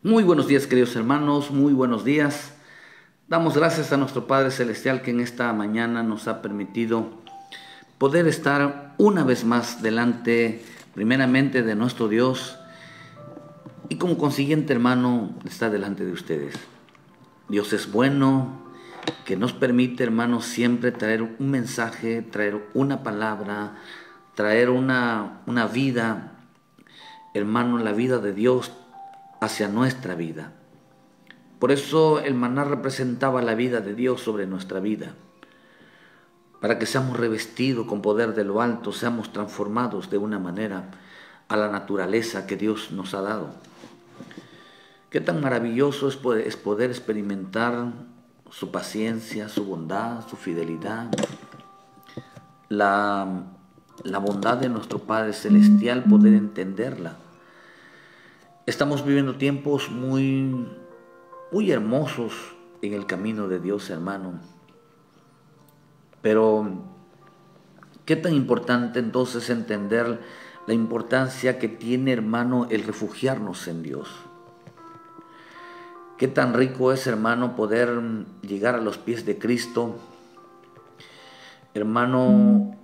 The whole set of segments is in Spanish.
Muy buenos días, queridos hermanos, muy buenos días. Damos gracias a nuestro Padre Celestial que en esta mañana nos ha permitido poder estar una vez más delante, primeramente, de nuestro Dios y como consiguiente, hermano, estar delante de ustedes. Dios es bueno, que nos permite, hermano, siempre traer un mensaje, traer una palabra, traer una vida, hermano, la vida de Dios hacia nuestra vida. Por eso el maná representaba la vida de Dios sobre nuestra vida, para que seamos revestidos con poder de lo alto, seamos transformados de una manera a la naturaleza que Dios nos ha dado. Qué tan maravilloso es poder experimentar su paciencia, su bondad, su fidelidad, la bondad de nuestro Padre Celestial, poder entenderla. Estamos viviendo tiempos muy hermosos en el camino de Dios, hermano. Pero qué tan importante entonces entender la importancia que tiene, hermano, el refugiarnos en Dios. Qué tan rico es, hermano, poder llegar a los pies de Cristo, hermano,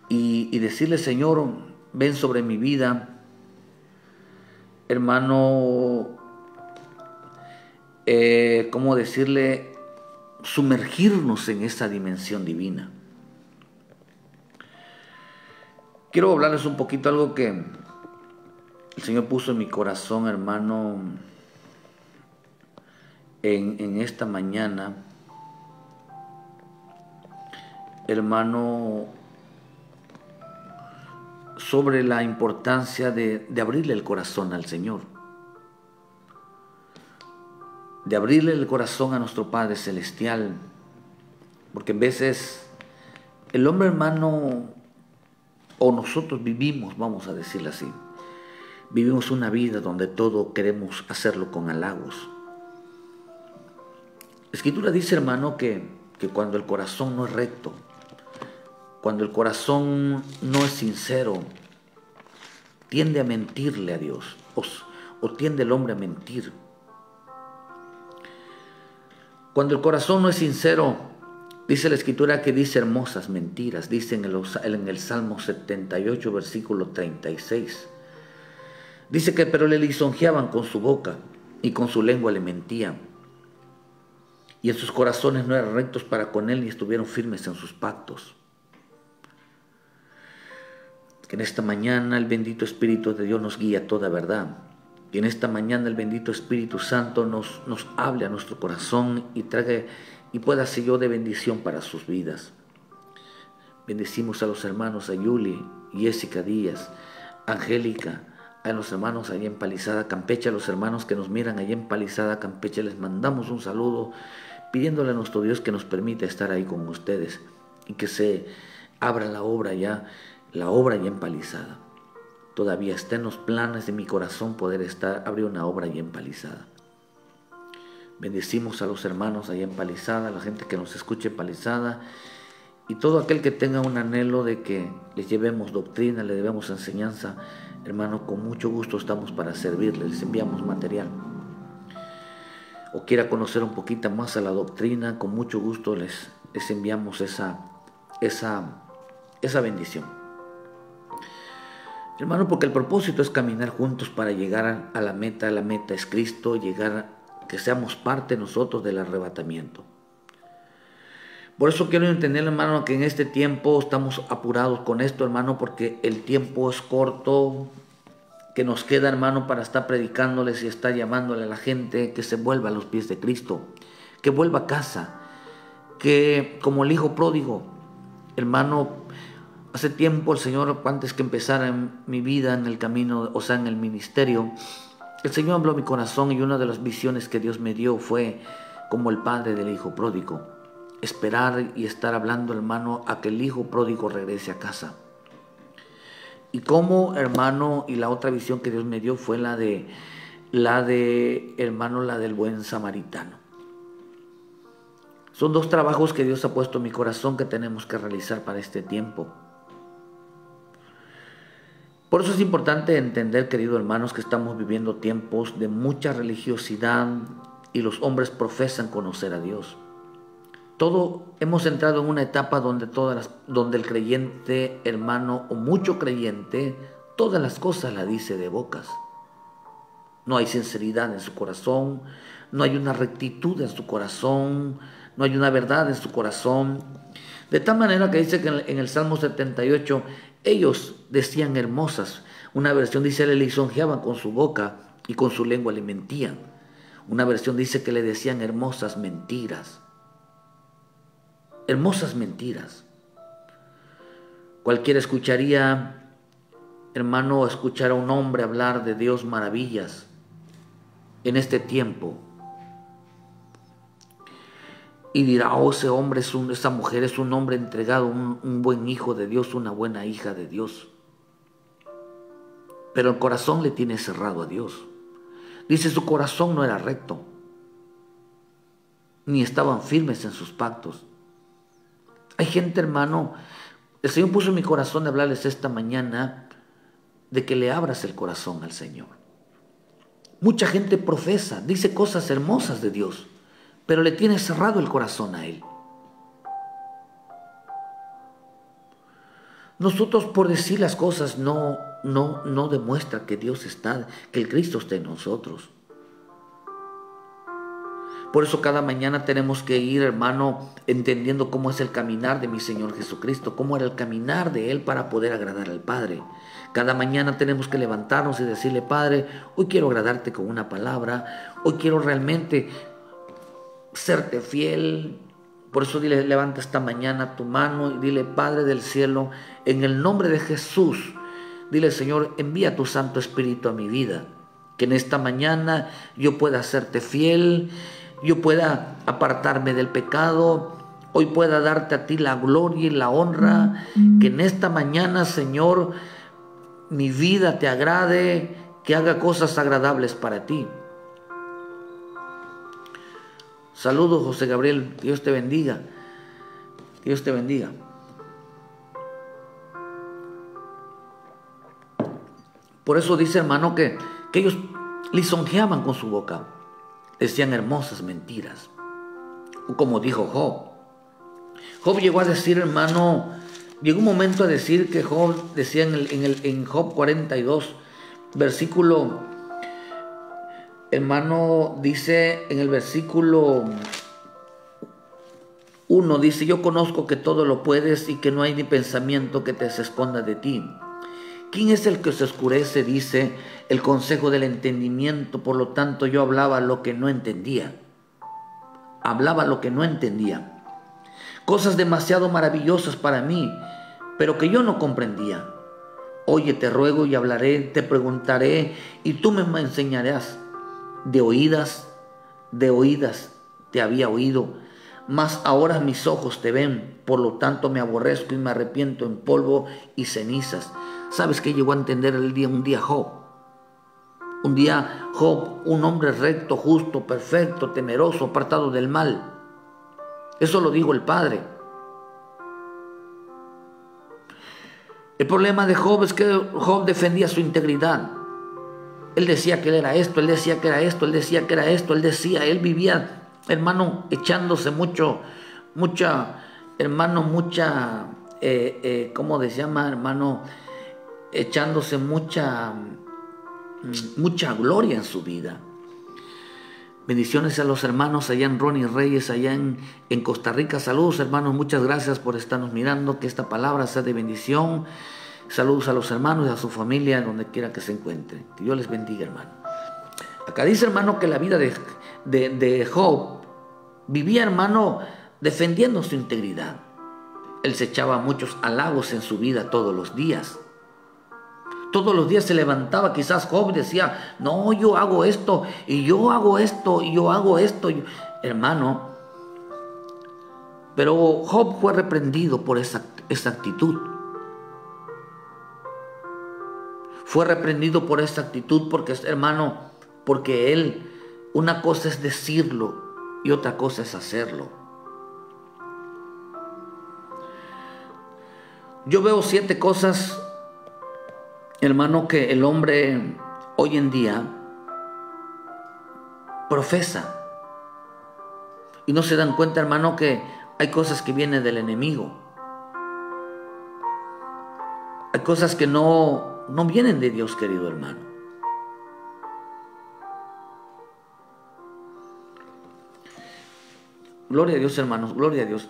y decirle: Señor, ven sobre mi vida, hermano, ¿cómo decirle? Sumergirnos en esa dimensión divina. Quiero hablarles un poquito algo que el Señor puso en mi corazón, hermano, en esta mañana, hermano, sobre la importancia de abrirle el corazón al Señor, de abrirle el corazón a nuestro Padre Celestial, porque en veces el hombre, hermano, o nosotros vivimos, vamos a decirlo así, vivimos una vida donde todo queremos hacerlo con halagos. La Escritura dice, hermano, que cuando el corazón no es recto, cuando el corazón no es sincero, tiende a mentirle a Dios, o tiende el hombre a mentir. Cuando el corazón no es sincero, dice la Escritura que dice hermosas mentiras. Dice en el Salmo 78, versículo 36. Dice que pero le lisonjeaban con su boca y con su lengua le mentían. Y en sus corazones no eran rectos para con él, ni estuvieron firmes en sus pactos. Que en esta mañana el bendito Espíritu de Dios nos guíe a toda verdad. Que en esta mañana el bendito Espíritu Santo nos hable a nuestro corazón y pueda ser yo de bendición para sus vidas. Bendecimos a los hermanos Ayuli, Jessica Díaz, Angélica, a los hermanos allá en Palizada, Campeche, a los hermanos que nos miran allá en Palizada, Campeche, les mandamos un saludo, pidiéndole a nuestro Dios que nos permita estar ahí con ustedes y que se abra la obra ya en Palizada. Todavía está en los planes de mi corazón poder abrir una obra allá en Palizada. Bendecimos a los hermanos allá en Palizada, a la gente que nos escuche en Palizada, y todo aquel que tenga un anhelo de que les llevemos doctrina, le debemos enseñanza, hermano, con mucho gusto estamos para servirles, les enviamos material. O quiera conocer un poquito más a la doctrina, con mucho gusto les enviamos esa bendición. Hermano, porque el propósito es caminar juntos para llegar a la meta es Cristo, que seamos parte nosotros del arrebatamiento. Por eso quiero entender, hermano, que en este tiempo estamos apurados con esto, hermano, porque el tiempo es corto, que nos queda, hermano, para estar predicándoles y estar llamándole a la gente que se vuelva a los pies de Cristo, que vuelva a casa, que como el hijo pródigo, hermano, hace tiempo el Señor, antes que empezara en mi vida en el camino, o sea, en el ministerio, el Señor habló a mi corazón y una de las visiones que Dios me dio fue como el padre del hijo pródigo. Esperar y estar hablando, hermano, a que el hijo pródigo regrese a casa. Y como, hermano, y la otra visión que Dios me dio fue la de hermano, la del buen samaritano. Son dos trabajos que Dios ha puesto en mi corazón que tenemos que realizar para este tiempo. Por eso es importante entender, queridos hermanos, que estamos viviendo tiempos de mucha religiosidad y los hombres profesan conocer a Dios. Hemos entrado en una etapa donde el creyente, hermano, o mucho creyente, todas las cosas las dice de bocas. No hay sinceridad en su corazón, no hay una rectitud en su corazón, no hay una verdad en su corazón. De tal manera que dice que en el Salmo 78, ellos decían hermosas. Una versión dice le lisonjeaban con su boca y con su lengua le mentían. Una versión dice que le decían hermosas mentiras. Hermosas mentiras. Cualquiera escucharía, hermano, escuchar a un hombre hablar de Dios maravillas en este tiempo y dirá, oh, ese hombre, esa mujer es un hombre entregado, un buen hijo de Dios, una buena hija de Dios. Pero el corazón le tiene cerrado a Dios. Dice, su corazón no era recto, ni estaban firmes en sus pactos. Hay gente, hermano, el Señor puso en mi corazón de hablarles esta mañana de que le abras el corazón al Señor. Mucha gente profesa, dice cosas hermosas de Dios, pero le tiene cerrado el corazón a Él. Nosotros por decir las cosas no demuestra que Dios está, que el Cristo está en nosotros. Por eso cada mañana tenemos que ir, hermano, entendiendo cómo es el caminar de mi Señor Jesucristo, cómo era el caminar de Él para poder agradar al Padre. Cada mañana tenemos que levantarnos y decirle, Padre, hoy quiero agradarte con una palabra, hoy quiero realmente serte fiel. Por eso dile, levanta esta mañana tu mano y dile, Padre del cielo, en el nombre de Jesús, dile, Señor, envía tu Santo Espíritu a mi vida, que en esta mañana yo pueda serte fiel, yo pueda apartarme del pecado, hoy pueda darte a ti la gloria y la honra, que en esta mañana, Señor, mi vida te agrade, que haga cosas agradables para ti. Saludos, José Gabriel, Dios te bendiga, Dios te bendiga. Por eso dice, hermano, que ellos lisonjeaban con su boca, decían hermosas mentiras. Como dijo Job. Job llegó a decir, hermano, llegó un momento a decir que Job decía en Job 42, versículo, hermano, dice en el versículo 1, dice, yo conozco que todo lo puedes y que no hay ni pensamiento que te se esconda de ti. ¿Quién es el que se oscurece? Dice, el consejo del entendimiento. Por lo tanto, yo hablaba lo que no entendía. Hablaba lo que no entendía. Cosas demasiado maravillosas para mí, pero que yo no comprendía. Oye, te ruego y hablaré, te preguntaré, y tú me enseñarás. De oídas te había oído, mas ahora mis ojos te ven. Por lo tanto, me aborrezco y me arrepiento en polvo y cenizas. ¿Sabes qué llegó a entender un día Job? Un día Job, un hombre recto, justo, perfecto, temeroso, apartado del mal. Eso lo dijo el Padre. El problema de Job es que Job defendía su integridad. Él decía que él era esto, él decía que era esto, él decía que era esto, él vivía, hermano, echándose ¿cómo se llama, hermano? Echándose mucha gloria en su vida. Bendiciones a los hermanos allá en Ronnie Reyes, allá en Costa Rica. Saludos, hermanos, muchas gracias por estarnos mirando, que esta palabra sea de bendición. Saludos a los hermanos y a su familia, donde quiera que se encuentren. Que Dios les bendiga, hermano. Acá dice, hermano, que la vida de Job vivía, hermano, defendiendo su integridad. Él se echaba muchos halagos en su vida todos los días. Todos los días se levantaba, quizás Job decía, no, yo hago esto, y yo hago esto, y yo hago esto. Hermano, pero Job fue reprendido por esa actitud. Fue reprendido por esa actitud porque, hermano, porque él, una cosa es decirlo y otra cosa es hacerlo. Yo veo 7 cosas hermano, que el hombre hoy en día profesa y no se dan cuenta, hermano, que hay cosas que vienen del enemigo. Hay cosas que no vienen de Dios, querido hermano. Gloria a Dios, hermanos, gloria a Dios.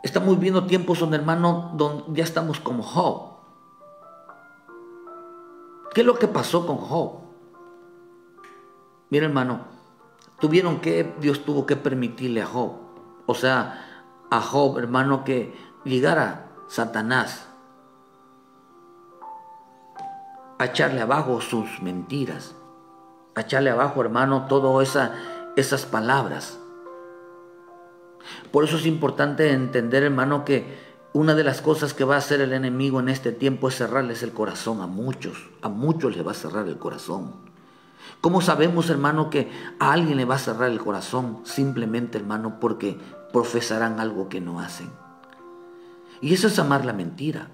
Estamos viendo tiempos donde, hermano, donde ya estamos como Job. ¿Qué es lo que pasó con Job? Mira, hermano, Dios tuvo que permitirle a Job, o sea, a Job, hermano, que llegara Satanás a echarle abajo sus mentiras, a echarle abajo, hermano, todas esas palabras. Por eso es importante entender, hermano, que una de las cosas que va a hacer el enemigo en este tiempo es cerrarles el corazón a muchos les va a cerrar el corazón. ¿Cómo sabemos, hermano, que a alguien le va a cerrar el corazón? Simplemente, hermano, porque profesarán algo que no hacen. Y eso es amar la mentira.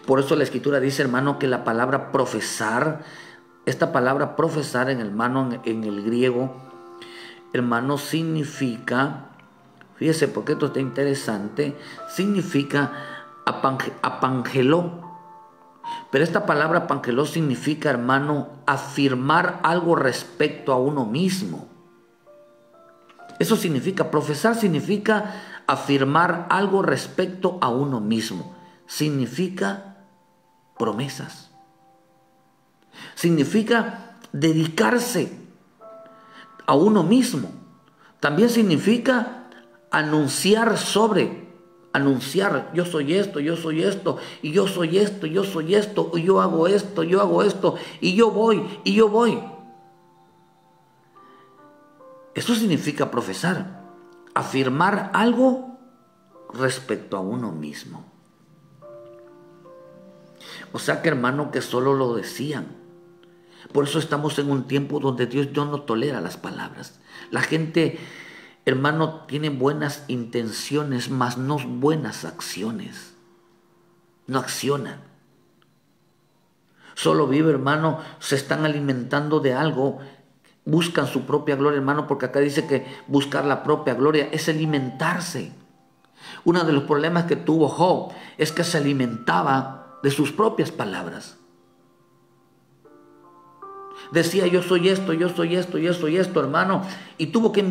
Por eso la Escritura dice, hermano, que la palabra profesar, esta palabra profesar en el griego, hermano, significa, fíjese porque esto está interesante, significa apangeló. Pero esta palabra apangeló significa, hermano, afirmar algo respecto a uno mismo. Eso significa, profesar significa afirmar algo respecto a uno mismo. Significa promesas. Significa dedicarse a uno mismo. También significa anunciar, yo soy esto, y yo soy esto, y yo soy esto, y yo hago esto, y yo voy. Eso significa profesar, afirmar algo respecto a uno mismo. O sea que, hermano, que solo lo decían. Por eso estamos en un tiempo donde Dios no tolera las palabras. La gente, hermano, tiene buenas intenciones, mas no buenas acciones. No accionan. Solo vive, hermano, se están alimentando de algo. Buscan su propia gloria, hermano, porque acá dice que buscar la propia gloria es alimentarse. Uno de los problemas que tuvo Job es que se alimentaba de sus propias palabras. Decía, yo soy esto, hermano, y tuvo que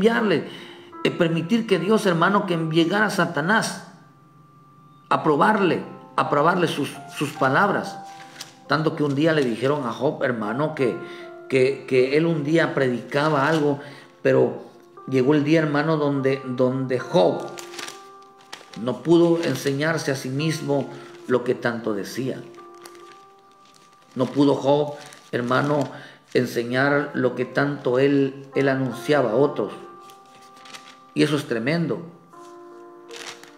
permitir que Dios, hermano, que llegara a Satanás a probarle sus palabras. Tanto que un día le dijeron a Job, hermano, que él un día predicaba algo, pero llegó el día, hermano, donde Job no pudo enseñarse a sí mismo lo que tanto decía. No pudo Job, hermano, enseñar lo que tanto él anunciaba a otros. Y eso es tremendo.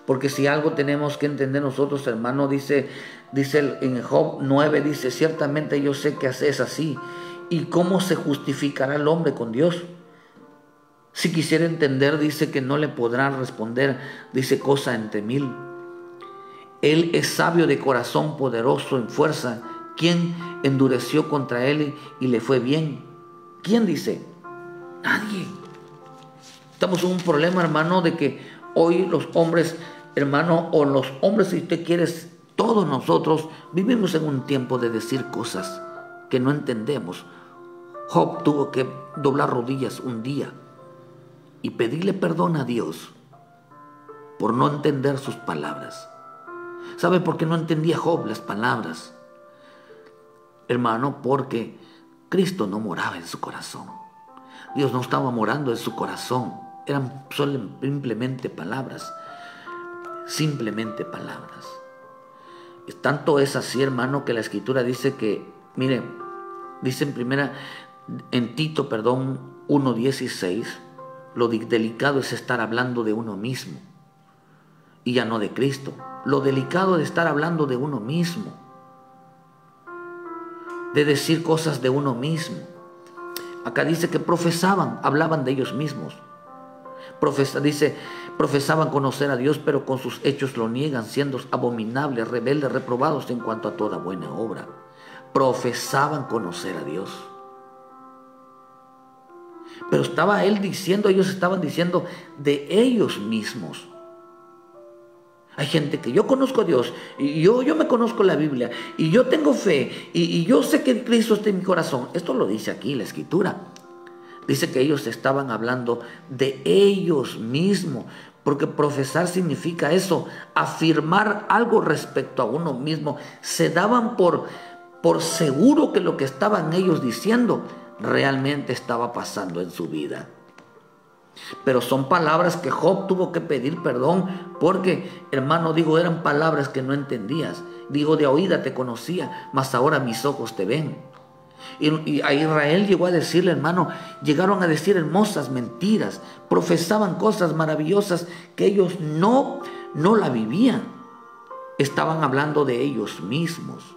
Porque si algo tenemos que entender nosotros, hermano, dice en Job 9, dice, ciertamente yo sé que es así. ¿Y cómo se justificará el hombre con Dios? Si quisiera entender, dice que no le podrán responder, dice cosa entre mil. Él es sabio de corazón, poderoso en fuerza. ¿Quién endureció contra él y le fue bien? ¿Quién dice? Nadie. Estamos en un problema, hermano, de que hoy los hombres, hermano, o los hombres, si usted quiere, todos nosotros vivimos en un tiempo de decir cosas que no entendemos. Job tuvo que doblar rodillas un día y pedirle perdón a Dios por no entender sus palabras. ¿Sabe por qué no entendía Job las palabras? Hermano, porque Cristo no moraba en su corazón. Dios no estaba morando en su corazón. Eran simplemente palabras. Simplemente palabras. Tanto es así, hermano, que la Escritura dice que, mire, dice en Tito 1:16, lo delicado es estar hablando de uno mismo y ya no de Cristo. Lo delicado de estar hablando de uno mismo, de decir cosas de uno mismo. Acá dice que profesaban, hablaban de ellos mismos. Dice, profesaban conocer a Dios, pero con sus hechos lo niegan, siendo abominables, rebeldes, reprobados en cuanto a toda buena obra. Profesaban conocer a Dios. Pero estaba él diciendo, ellos estaban diciendo de ellos mismos. Hay gente que yo conozco a Dios, y yo me conozco la Biblia, y yo tengo fe, y yo sé que Cristo está en mi corazón. Esto lo dice aquí la Escritura. Dice que ellos estaban hablando de ellos mismos, porque profesar significa eso, afirmar algo respecto a uno mismo. Se daban por seguro que lo que estaban ellos diciendo realmente estaba pasando en su vida. Pero son palabras que Job tuvo que pedir perdón, porque, hermano, digo, eran palabras que no entendías. Digo, de oída te conocía, mas ahora mis ojos te ven. Y a Israel llegó a decirle, hermano, llegaron a decir hermosas mentiras, profesaban cosas maravillosas que ellos no la vivían. Estaban hablando de ellos mismos.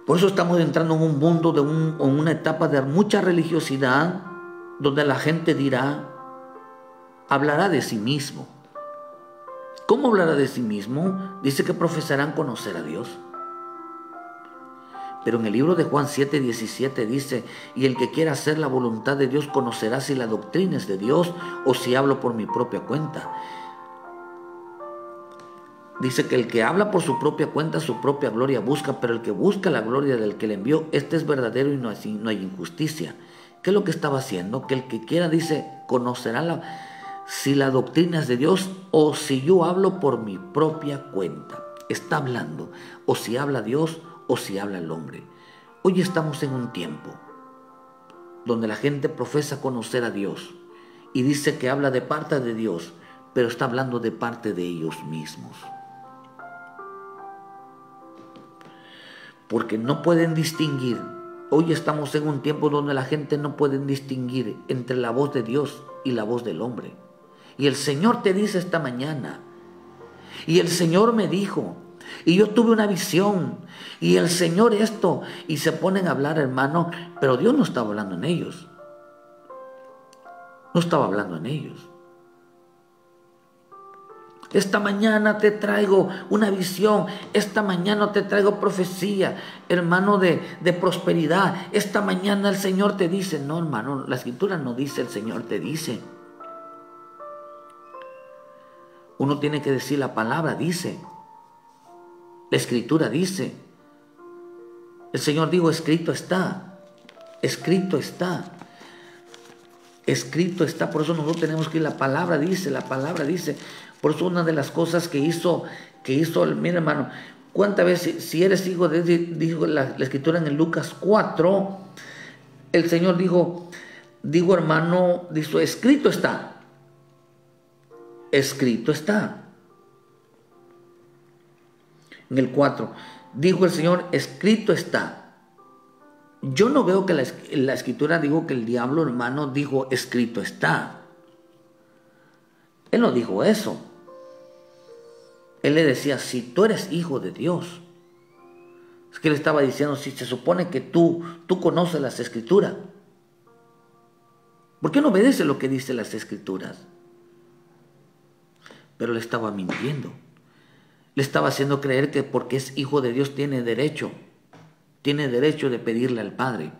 Por eso estamos entrando en un mundo, en una etapa de mucha religiosidad, donde la gente hablará de sí mismo. ¿Cómo hablará de sí mismo? Dice que profesarán conocer a Dios. Pero en el libro de Juan 7:17 dice, y el que quiera hacer la voluntad de Dios conocerá si la doctrina es de Dios o si hablo por mi propia cuenta. Dice que el que habla por su propia cuenta, su propia gloria busca, pero el que busca la gloria del que le envió, este es verdadero y no hay injusticia. ¿Qué es lo que estaba haciendo? Que el que quiera, dice, conocerá si la doctrina es de Dios o si yo hablo por mi propia cuenta. Está hablando, o si habla Dios o si habla el hombre. Hoy estamos en un tiempo donde la gente profesa conocer a Dios y dice que habla de parte de Dios, pero está hablando de parte de ellos mismos. Porque no pueden distinguir. Hoy estamos en un tiempo donde la gente no puede distinguir entre la voz de Dios y la voz del hombre. Y el Señor te dice esta mañana, y el Señor me dijo, y yo tuve una visión, y el Señor esto, y se ponen a hablar, hermano, pero Dios no estaba hablando en ellos. No estaba hablando en ellos. Esta mañana te traigo una visión, esta mañana te traigo profecía, hermano, de prosperidad. Esta mañana el Señor te dice, no, hermano, la Escritura no dice, el Señor te dice. Uno tiene que decir, la palabra dice, la Escritura dice. El Señor dijo, escrito está, escrito está. Escrito está, por eso nosotros tenemos que ir, la palabra dice, la palabra dice. Por eso una de las cosas que hizo, mira, hermano, ¿cuántas veces, si eres hijo de Dios, dijo la Escritura en el Lucas 4, el Señor dijo, hermano, dijo, escrito está. Escrito está. En el 4, dijo el Señor, escrito está. Yo no veo que la Escritura dijo que el diablo, hermano, dijo, escrito está. Él no dijo eso. Él le decía, si tú eres hijo de Dios. Es que él estaba diciendo, si se supone que tú conoces las Escrituras, ¿por qué no obedeces lo que dicen las Escrituras? Pero le estaba mintiendo. Le estaba haciendo creer que porque es hijo de Dios tiene derecho de pedirle al Padre.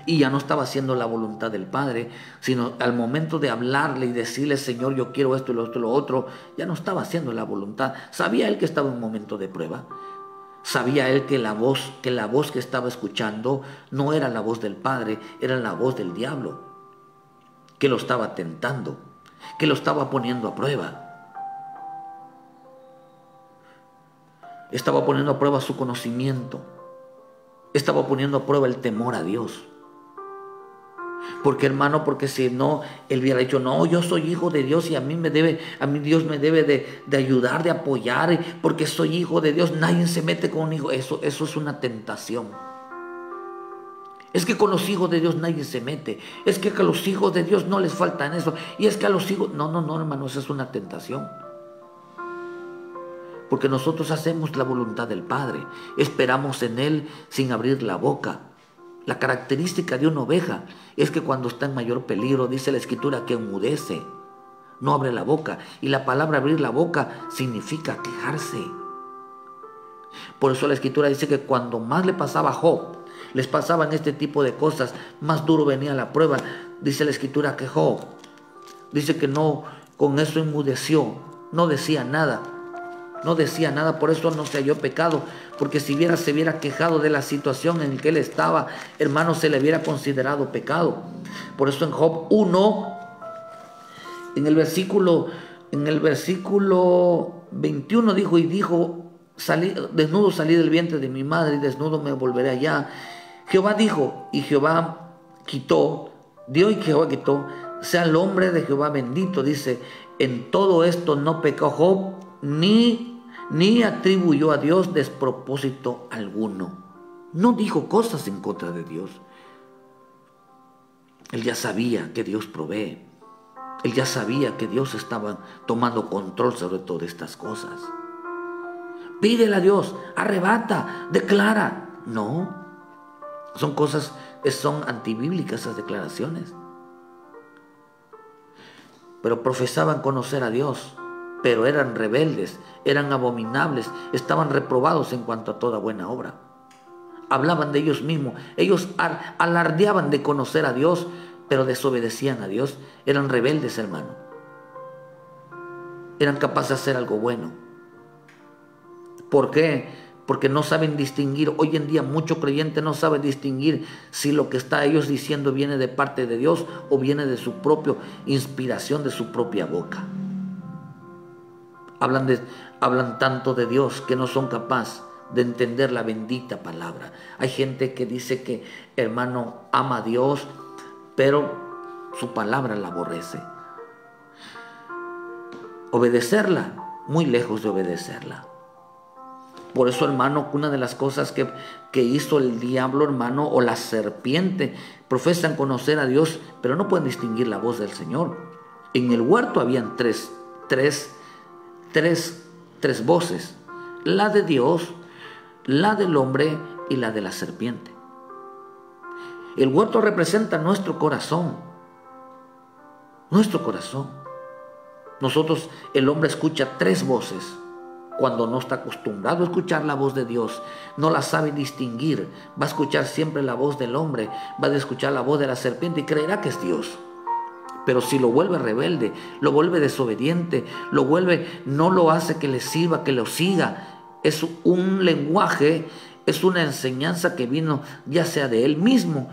Y ya no estaba haciendo la voluntad del Padre, sino al momento de hablarle y decirle, Señor, yo quiero esto y lo otro, ya no estaba haciendo la voluntad. Sabía él que estaba en un momento de prueba. Sabía él que la voz que estaba escuchando no era la voz del Padre, era la voz del diablo, que lo estaba tentando, que lo estaba poniendo a prueba. Estaba poniendo a prueba su conocimiento. Estaba poniendo a prueba el temor a Dios. Porque, hermano, porque si no, él hubiera dicho, no, yo soy hijo de Dios y a mí Dios me debe de ayudar, de apoyar, porque soy hijo de Dios, nadie se mete con un hijo. Eso es una tentación. Es que con los hijos de Dios nadie se mete. Es que a los hijos de Dios no les faltan eso. Y es que a los hijos, no, hermano, eso es una tentación. Porque nosotros hacemos la voluntad del Padre, esperamos en Él sin abrir la boca. La característica de una oveja es que cuando está en mayor peligro, dice la Escritura, que enmudece, no abre la boca. Y la palabra abrir la boca significa quejarse. Por eso la Escritura dice que cuando más le pasaba a Job, les pasaban este tipo de cosas, más duro venía la prueba. Dice la Escritura que Job, dice que no, con eso enmudeció, no decía nada. No decía nada, por eso no se halló pecado, porque si se hubiera quejado de la situación en que él estaba, hermano, se le hubiera considerado pecado. Por eso en Job 1, en el versículo 21 dijo, desnudo salí del vientre de mi madre y desnudo me volveré allá. Jehová dijo y Jehová quitó, dio y Jehová quitó, sea el hombre de Jehová bendito. Dice, en todo esto no pecó Job, ni atribuyó a Dios despropósito alguno. No dijo cosas en contra de Dios. Él ya sabía que Dios provee. Él ya sabía que Dios estaba tomando control sobre todas estas cosas. Pídele a Dios, arrebata, declara. No, son cosas, son antibíblicas esas declaraciones. Pero profesaban conocer a Dios, pero eran rebeldes, eran abominables, estaban reprobados en cuanto a toda buena obra. Hablaban de ellos mismos, ellos alardeaban de conocer a Dios, pero desobedecían a Dios. Eran rebeldes, hermano. Eran capaces de hacer algo bueno. ¿Por qué? Porque no saben distinguir. Hoy en día muchos creyentes no saben distinguir si lo que está ellos diciendo viene de parte de Dios o viene de su propia inspiración, de su propia boca. Hablan tanto de Dios que no son capaces de entender la bendita palabra. Hay gente que dice que, hermano, ama a Dios, pero su palabra la aborrece. Obedecerla, muy lejos de obedecerla. Por eso, hermano, una de las cosas que hizo el diablo, hermano, o la serpiente, profesan conocer a Dios, pero no pueden distinguir la voz del Señor. En el huerto habían tres voces: la de Dios, la del hombre y la de la serpiente. El huerto representa nuestro corazón. Nuestro corazón. Nosotros, el hombre escucha tres voces. Cuando no está acostumbrado a escuchar la voz de Dios, no la sabe distinguir, va a escuchar siempre la voz del hombre, va a escuchar la voz de la serpiente y creerá que es Dios. Pero si lo vuelve rebelde, lo vuelve desobediente, no lo hace que le sirva, que lo siga, es un lenguaje, es una enseñanza que vino ya sea de él mismo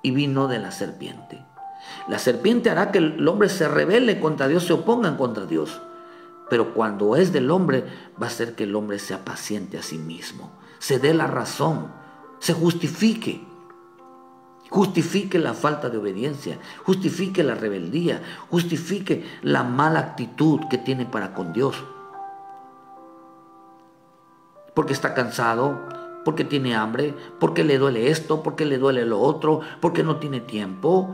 y vino de la serpiente. La serpiente hará que el hombre se rebele contra Dios, se oponga contra Dios. Pero cuando es del hombre, va a hacer que el hombre sea paciente a sí mismo, se dé la razón, se justifique la falta de obediencia, justifique la rebeldía, justifique la mala actitud que tiene para con Dios. Porque está cansado, porque tiene hambre, porque le duele esto, porque le duele lo otro, porque no tiene tiempo.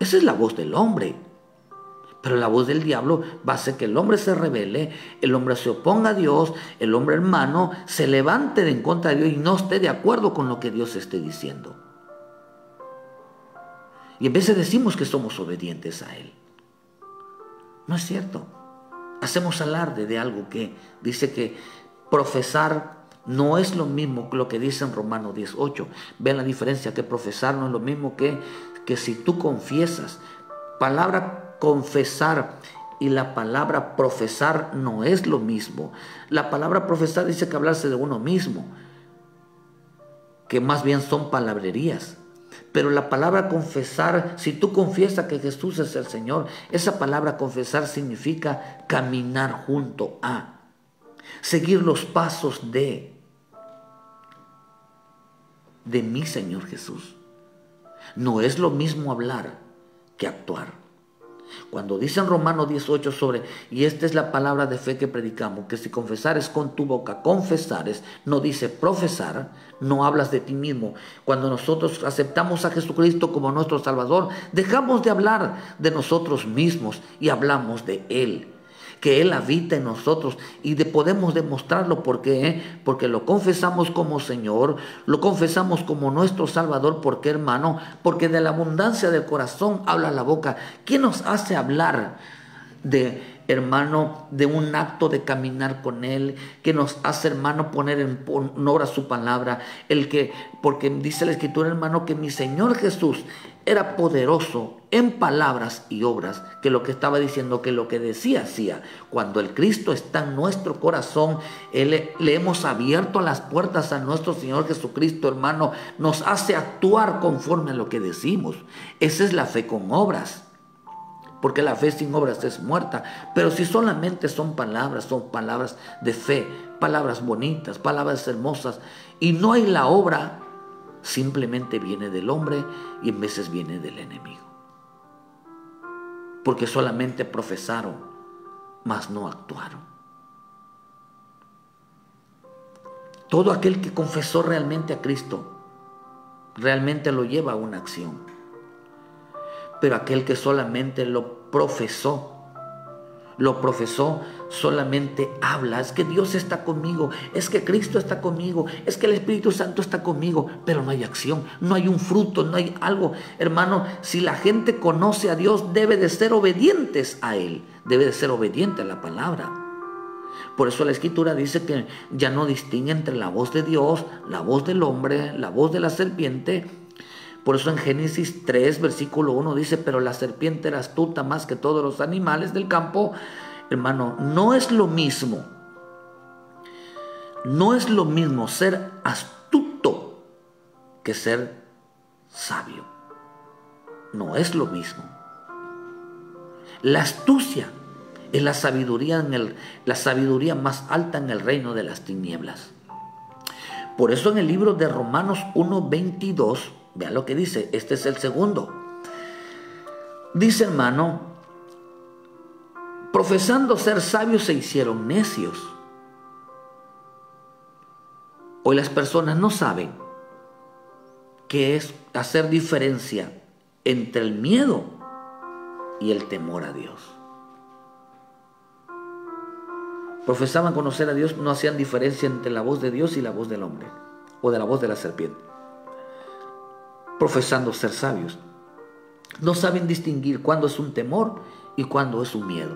Esa es la voz del hombre. Pero la voz del diablo va a hacer que el hombre se rebele, el hombre se oponga a Dios, el hombre, hermano, se levante en contra de Dios y no esté de acuerdo con lo que Dios esté diciendo. Y en vez de decimos que somos obedientes a Él. No es cierto. Hacemos alarde de algo que dice que profesar no es lo mismo que lo que dice en Romanos 10:8. Vean la diferencia, que profesar no es lo mismo que si tú confiesas. Palabra confesar y la palabra profesar no es lo mismo. La palabra profesar dice que hablarse de uno mismo, que más bien son palabrerías. Pero la palabra confesar, si tú confiesas que Jesús es el Señor, esa palabra confesar significa caminar junto a, seguir los pasos de mi Señor Jesús. No es lo mismo hablar que actuar. Cuando dice en Romanos 18 y esta es la palabra de fe que predicamos, que si confesares con tu boca, confesares, no dice profesar, no hablas de ti mismo. Cuando nosotros aceptamos a Jesucristo como nuestro Salvador, dejamos de hablar de nosotros mismos y hablamos de Él. que Él habita en nosotros y podemos demostrarlo porque lo confesamos como Señor, lo confesamos como nuestro Salvador. ¿Por qué, hermano? Porque de la abundancia del corazón habla la boca. ¿Quién nos hace hablar hermano, de un acto de caminar con Él, que nos hace, hermano, poner en obra su palabra? Porque dice la Escritura, hermano, que mi Señor Jesús era poderoso en palabras y obras, que lo que estaba diciendo, que lo que decía, hacía. Cuando el Cristo está en nuestro corazón, le hemos abierto las puertas a nuestro Señor Jesucristo, hermano, nos hace actuar conforme a lo que decimos. Esa es la fe con obras. Porque la fe sin obras es muerta. Pero si solamente son palabras de fe, palabras bonitas, palabras hermosas, y no hay la obra, simplemente viene del hombre y en veces viene del enemigo. Porque solamente profesaron, mas no actuaron. Todo aquel que confesó realmente a Cristo, realmente lo lleva a una acción. Pero aquel que solamente lo profesó, solamente habla. Es que Dios está conmigo, es que Cristo está conmigo, es que el Espíritu Santo está conmigo, pero no hay acción, no hay un fruto, no hay algo. Hermano, si la gente conoce a Dios, debe de ser obedientes a Él, debe de ser obediente a la palabra. Por eso la Escritura dice que ya no distingue entre la voz de Dios, la voz del hombre, la voz de la serpiente. Por eso en Génesis 3, versículo 1 dice: pero la serpiente era astuta más que todos los animales del campo. Hermano, no es lo mismo ser astuto que ser sabio. No es lo mismo. La astucia es la sabiduría más alta en el reino de las tinieblas. Por eso en el libro de Romanos 1:22, vea lo que dice, este es el segundo. Dice, hermano, profesando ser sabios se hicieron necios. Hoy las personas no saben qué es hacer diferencia entre el miedo y el temor a Dios. Profesaban conocer a Dios, no hacían diferencia entre la voz de Dios y la voz del hombre, o de la voz de la serpiente. Profesando ser sabios, no saben distinguir cuándo es un temor y cuándo es un miedo.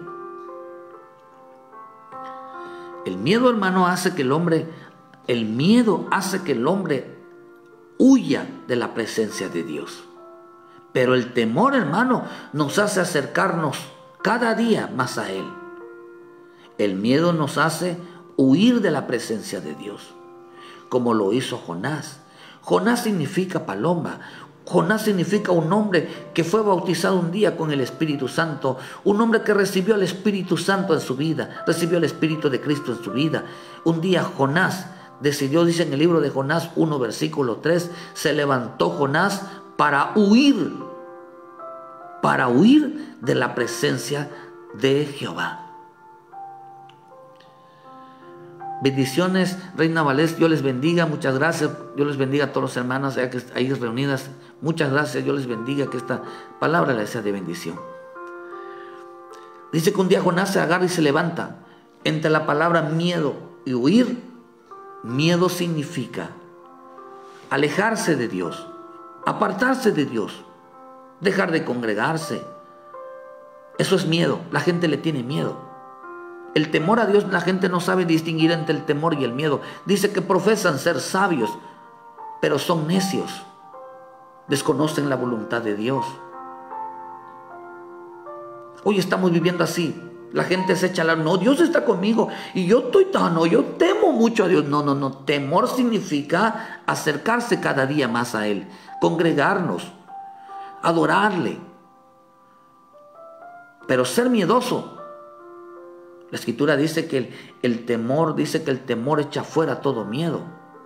El miedo, hermano, hace que el hombre huya de la presencia de Dios. Pero el temor, hermano, nos hace acercarnos cada día más a Él. El miedo nos hace huir de la presencia de Dios, como lo hizo Jonás. Jonás significa paloma. Jonás significa un hombre que fue bautizado un día con el Espíritu Santo, un hombre que recibió el Espíritu Santo en su vida, recibió el Espíritu de Cristo en su vida. Un día Jonás decidió, dice en el libro de Jonás 1, versículo 3, se levantó Jonás para huir de la presencia de Jehová. Bendiciones, Reina Valés, Dios les bendiga, muchas gracias, Dios les bendiga a todos los hermanos ahí reunidas, muchas gracias, Dios les bendiga, que esta palabra les sea de bendición. Dice que un día Jonás se agarra y se levanta. Entre la palabra miedo y huir, miedo significa alejarse de Dios, apartarse de Dios, dejar de congregarse. Eso es miedo, la gente le tiene miedo. El temor a Dios, la gente no sabe distinguir entre el temor y el miedo. Dice que profesan ser sabios, pero son necios. Desconocen la voluntad de Dios. Hoy estamos viviendo así. La gente se echa la... No, Dios está conmigo y yo temo mucho a Dios. No. Temor significa acercarse cada día más a Él, congregarnos, adorarle. Pero ser miedoso, la Escritura dice que el temor echa fuera todo miedo,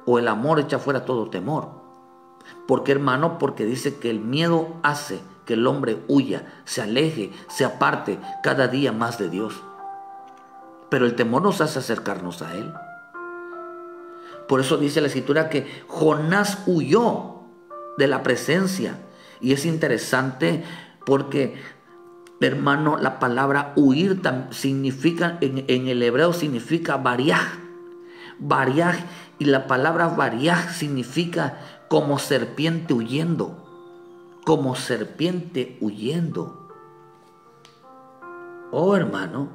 o el amor echa fuera todo temor. ¿Por qué, hermano? Porque dice que el miedo hace que el hombre huya, se aleje, se aparte cada día más de Dios. Pero el temor nos hace acercarnos a Él. Por eso dice la Escritura que Jonás huyó de la presencia. Y es interesante porque Hermano, la palabra huir significa, en el hebreo significa variaj. Variaj, y la palabra variaj significa como serpiente huyendo. Como serpiente huyendo. Oh, hermano,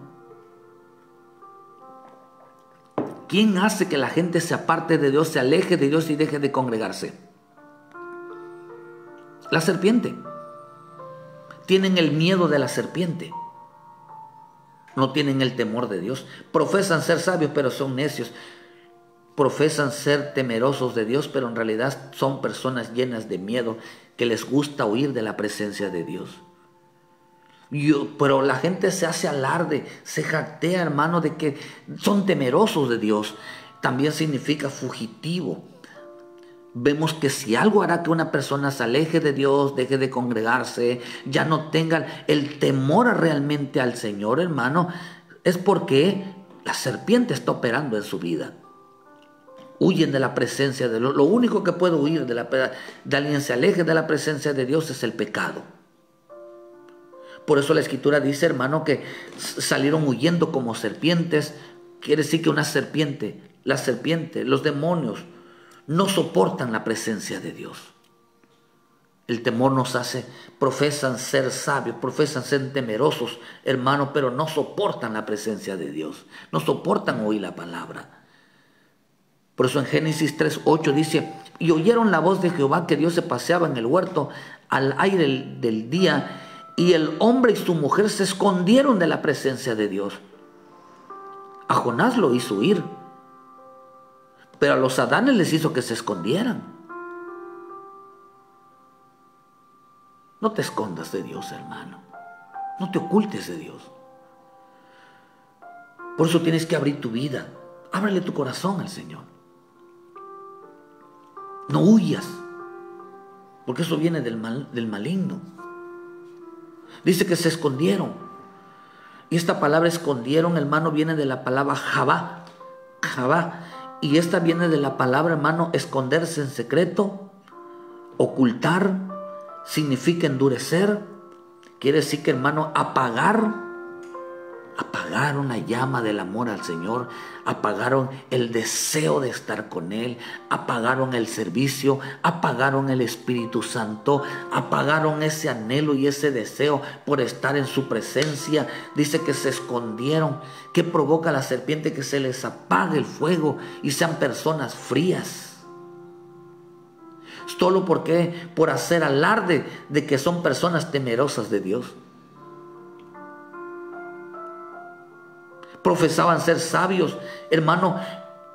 ¿quién hace que la gente se aparte de Dios, se aleje de Dios y deje de congregarse? La serpiente. Tienen el miedo de la serpiente. No tienen el temor de Dios. Profesan ser sabios, pero son necios. Profesan ser temerosos de Dios, pero en realidad son personas llenas de miedo, que les gusta huir de la presencia de Dios. Pero la gente se hace alarde, se jactea, hermano, de que son temerosos de Dios. También significa fugitivo. Vemos que si algo hará que una persona se aleje de Dios, deje de congregarse, ya no tenga el temor realmente al Señor, hermano, es porque la serpiente está operando en su vida. Huyen de la presencia de Dios. Lo único que puede huir de alguien se aleje de la presencia de Dios es el pecado. Por eso la Escritura dice, hermano, que salieron huyendo como serpientes. Quiere decir que una serpiente, la serpiente, los demonios, no soportan la presencia de Dios. El temor nos hace, profesan ser sabios, profesan ser temerosos, hermano, pero no soportan la presencia de Dios. No soportan oír la palabra. Por eso en Génesis 3:8 dice, y oyeron la voz de Jehová que Dios se paseaba en el huerto al aire del día, y el hombre y su mujer se escondieron de la presencia de Dios. A Jonás lo hizo huir, pero a los Adanes les hizo que se escondieran. No te escondas de Dios, hermano. No te ocultes de Dios. Por eso tienes que abrir tu vida. Ábrele tu corazón al Señor. No huyas, porque eso viene del maligno. Dice que se escondieron. Y esta palabra escondieron, hermano, viene de la palabra Javá. Javá. Y esta viene de la palabra, hermano, esconderse en secreto, ocultar, significa endurecer. Quiere decir que, hermano, apagaron la llama del amor al Señor, apagaron el deseo de estar con Él, apagaron el servicio, apagaron el Espíritu Santo, apagaron ese anhelo y ese deseo por estar en su presencia. Dice que se escondieron. ¿Qué provoca la serpiente? Que se les apague el fuego y sean personas frías. Solo porque por hacer alarde de que son personas temerosas de Dios. Profesaban ser sabios, hermano,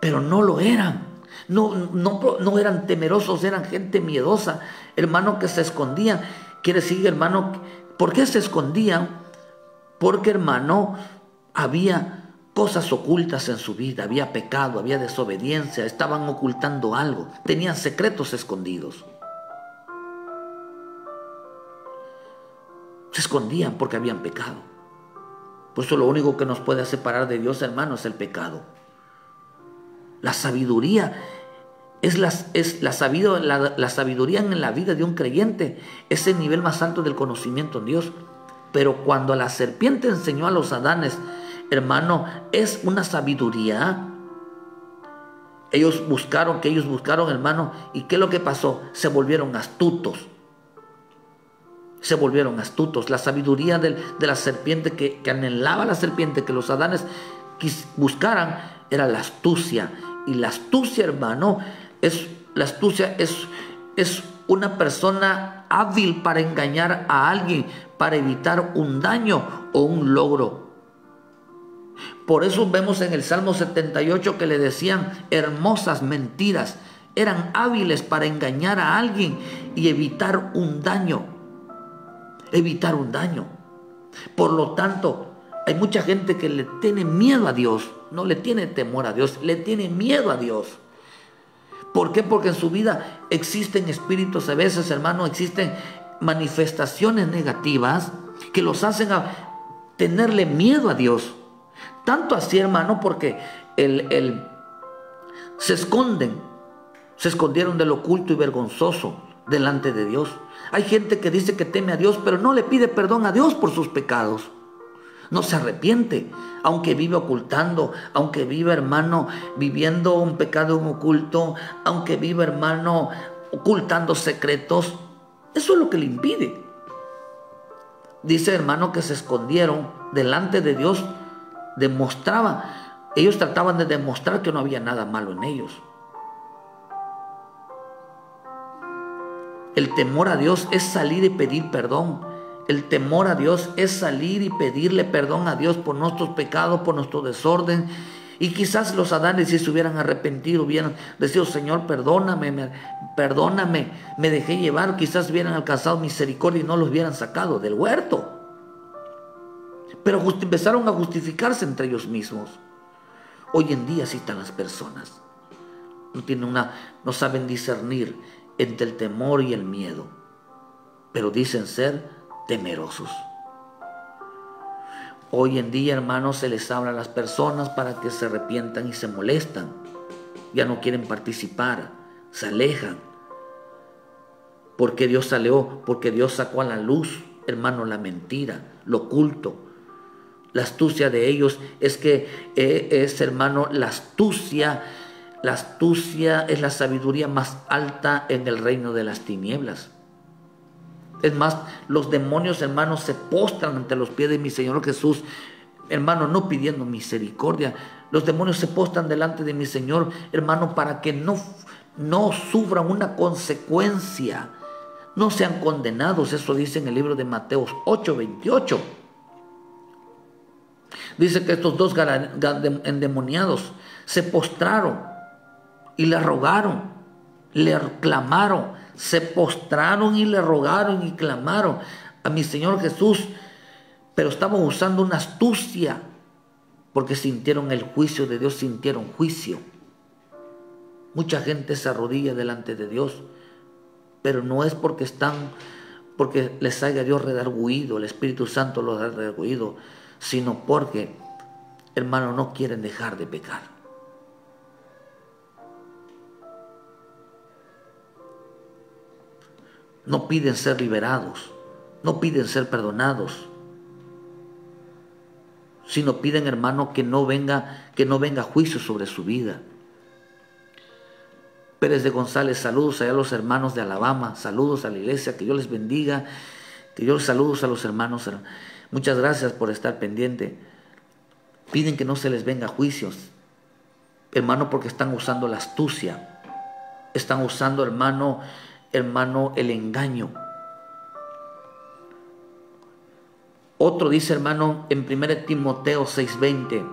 pero no lo eran. No eran temerosos, eran gente miedosa, hermano, que se escondían. Quiere decir, hermano, ¿por qué se escondían? Porque, hermano, había cosas ocultas en su vida, había pecado, había desobediencia, estaban ocultando algo, tenían secretos escondidos. Se escondían porque habían pecado. Por eso lo único que nos puede separar de Dios, hermano, es el pecado. La sabiduría la sabiduría en la vida de un creyente es el nivel más alto del conocimiento en Dios. Pero cuando la serpiente enseñó a los Adanes, hermano, es una sabiduría. Ellos buscaron, hermano, ¿y qué es lo que pasó? Se volvieron astutos. Se volvieron astutos. La sabiduría de la serpiente que anhelaba la serpiente, que los Adanes buscaran, era la astucia. Y la astucia, hermano, es una persona hábil para engañar a alguien, para evitar un daño o un logro. Por eso vemos en el Salmo 78 que le decían hermosas mentiras. Eran hábiles para engañar a alguien y evitar un daño. Evitar un daño. Por lo tanto, hay mucha gente que le tiene miedo a Dios. No le tiene temor a Dios, le tiene miedo a Dios. ¿Por qué? Porque en su vida existen espíritus, a veces, hermano, existen manifestaciones negativas que los hacen a tenerle miedo a Dios. Tanto así, hermano, porque se escondieron del oculto y vergonzoso delante de Dios. Hay gente que dice que teme a Dios, pero no le pide perdón a Dios por sus pecados. No se arrepiente, aunque vive ocultando, aunque vive, hermano, viviendo un pecado oculto, aunque vive, hermano, ocultando secretos. Eso es lo que le impide. Dice, hermano, que se escondieron delante de Dios. Ellos trataban de demostrar que no había nada malo en ellos. El temor a Dios es salir y pedir perdón. El temor a Dios es salir y pedirle perdón a Dios por nuestros pecados, por nuestro desorden. Y quizás los Adanes, si se hubieran arrepentido, hubieran decidido, Señor, perdóname, perdóname, me dejé llevar, quizás hubieran alcanzado misericordia y no los hubieran sacado del huerto. Pero empezaron a justificarse entre ellos mismos. Hoy en día así están las personas. No saben discernir entre el temor y el miedo, pero dicen ser temerosos. Hoy en día, hermanos, se les habla a las personas para que se arrepientan y se molestan. Ya no quieren participar, se alejan. Porque Dios sacó a la luz, hermano, la mentira, lo oculto. La astucia de ellos hermano, la astucia es la sabiduría más alta en el reino de las tinieblas. Es más, los demonios, hermanos, se postran ante los pies de mi Señor Jesús, hermano, no pidiendo misericordia. Los demonios se postran delante de mi Señor, hermano, para que no sufran una consecuencia, no sean condenados. Eso dice en el libro de Mateo 8:28. Dice que estos dos endemoniados se postraron y le rogaron, le clamaron. Se postraron y le rogaron y clamaron a mi Señor Jesús, pero estaban usando una astucia, porque sintieron el juicio de Dios, sintieron juicio. Mucha gente se arrodilla delante de Dios, pero no es porque les haya Dios redarguido, el Espíritu Santo los ha redarguido, sino porque, hermano, no quieren dejar de pecar. No piden ser liberados, no piden ser perdonados, sino piden, hermano, que no venga juicio sobre su vida. Pérez de González, saludos allá a los hermanos de Alabama, saludos a la iglesia, que Dios les bendiga, saludos a los hermanos. Muchas gracias por estar pendiente. Piden que no se les venga juicios, hermano, porque están usando la astucia, están usando, hermano, el engaño. Otro dice, hermano, en 1 Timoteo 6:20,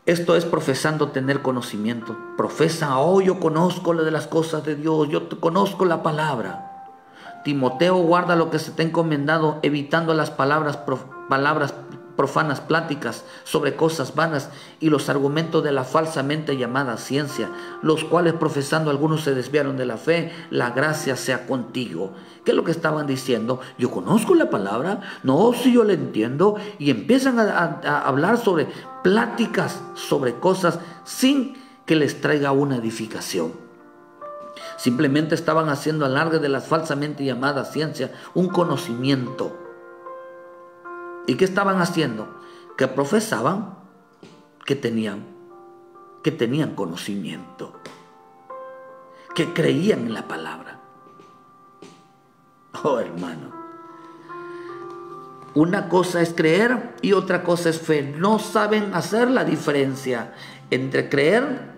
esto es profesando tener conocimiento. Profesa, yo conozco lo de las cosas de Dios, yo conozco la palabra. Timoteo, guarda lo que se te ha encomendado, evitando las palabras profanas, pláticas sobre cosas vanas y los argumentos de la falsamente llamada ciencia, los cuales profesando algunos se desviaron de la fe. La gracia sea contigo. ¿Qué es lo que estaban diciendo? Yo conozco la palabra, no, si yo la entiendo, y empiezan a hablar sobre pláticas, sobre cosas sin que les traiga una edificación. Simplemente estaban haciendo alarde de la falsamente llamada ciencia, un conocimiento. ¿Y qué estaban haciendo? Que profesaban que tenían conocimiento, que creían en la palabra. Oh, hermano, una cosa es creer y otra cosa es fe. No saben hacer la diferencia entre creer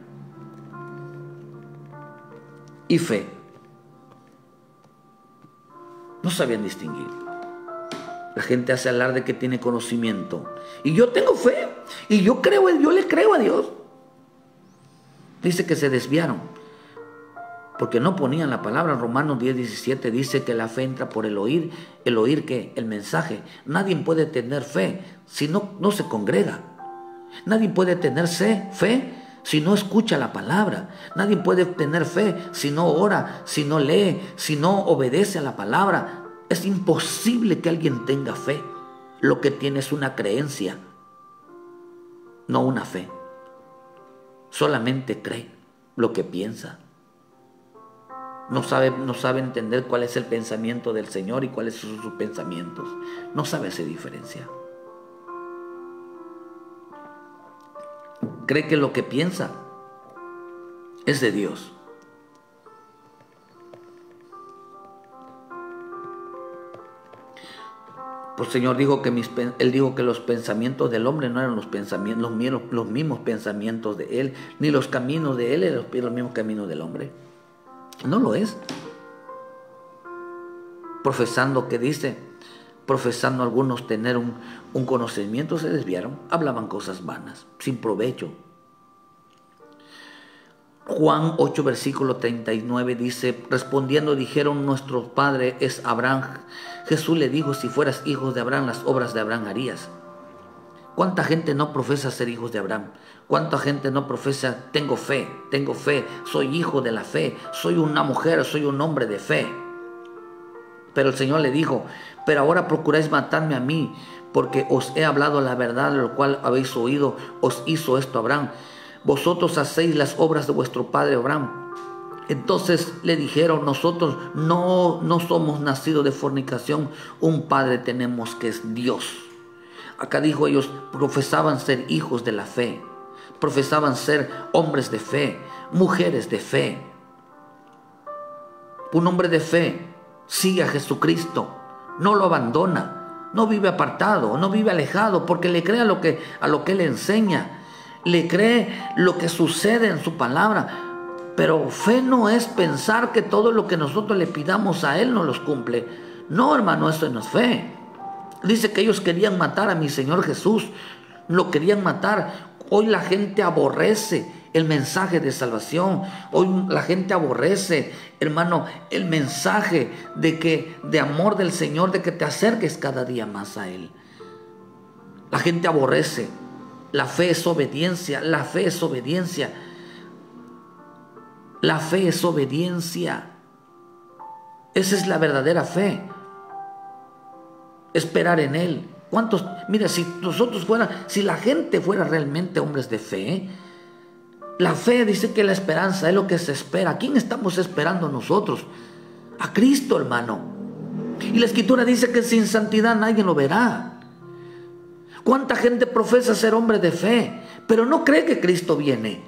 y fe. No sabían distinguir. La gente hace alarde que tiene conocimiento. Y yo tengo fe. Y yo le creo a Dios. Dice que se desviaron, porque no ponían la palabra. Romanos 10:17 dice que la fe entra por el oír. ¿El oír qué? El mensaje. Nadie puede tener fe si no se congrega. Nadie puede tener fe si no escucha la palabra. Nadie puede tener fe si no ora, si no lee, si no obedece a la palabra. Es imposible que alguien tenga fe. Lo que tiene es una creencia, no una fe. Solamente cree lo que piensa. No sabe entender cuál es el pensamiento del Señor y cuáles son sus pensamientos. No sabe hacer diferencia. Cree que lo que piensa es de Dios. Pues el Señor dijo que Él dijo que los pensamientos del hombre no eran los mismos pensamientos de Él, ni los caminos de Él eran los mismos caminos del hombre. No lo es. Profesando algunos tener un conocimiento, se desviaron, hablaban cosas vanas, sin provecho. Juan 8, versículo 39 dice, respondiendo dijeron, nuestro padre es Abraham. Jesús le dijo, si fueras hijo de Abraham, las obras de Abraham harías. ¿Cuánta gente no profesa ser hijos de Abraham? ¿Cuánta gente no profesa, tengo fe, soy hijo de la fe, soy una mujer, soy un hombre de fe? Pero el Señor le dijo, pero ahora procuráis matarme a mí, porque os he hablado la verdad, lo cual habéis oído, os hizo esto Abraham. Vosotros hacéis las obras de vuestro padre Abraham. Entonces le dijeron, nosotros no somos nacidos de fornicación, un padre tenemos que es Dios. Acá dijo, ellos profesaban ser hijos de la fe, profesaban ser hombres de fe, mujeres de fe. Un hombre de fe sigue a Jesucristo, no lo abandona, no vive apartado, no vive alejado, porque le cree a lo que Él enseña. Le cree lo que sucede en su palabra. Pero fe no es pensar que todo lo que nosotros le pidamos a Él nos los cumple. No, hermano, eso no es fe. Dice que ellos querían matar a mi Señor Jesús. Lo querían matar. Hoy la gente aborrece el mensaje de salvación. Hoy la gente aborrece, hermano, el mensaje de amor del Señor, de que te acerques cada día más a Él. La gente aborrece. La fe es obediencia, la fe es obediencia. La fe es obediencia. Esa es la verdadera fe. Esperar en Él. ¿Cuántos? Mira, si la gente fuera realmente hombres de fe, la fe dice que la esperanza es lo que se espera. ¿A quién estamos esperando nosotros? A Cristo, hermano. Y la Escritura dice que sin santidad nadie lo verá. ¿Cuánta gente profesa ser hombre de fe, pero no cree que Cristo viene?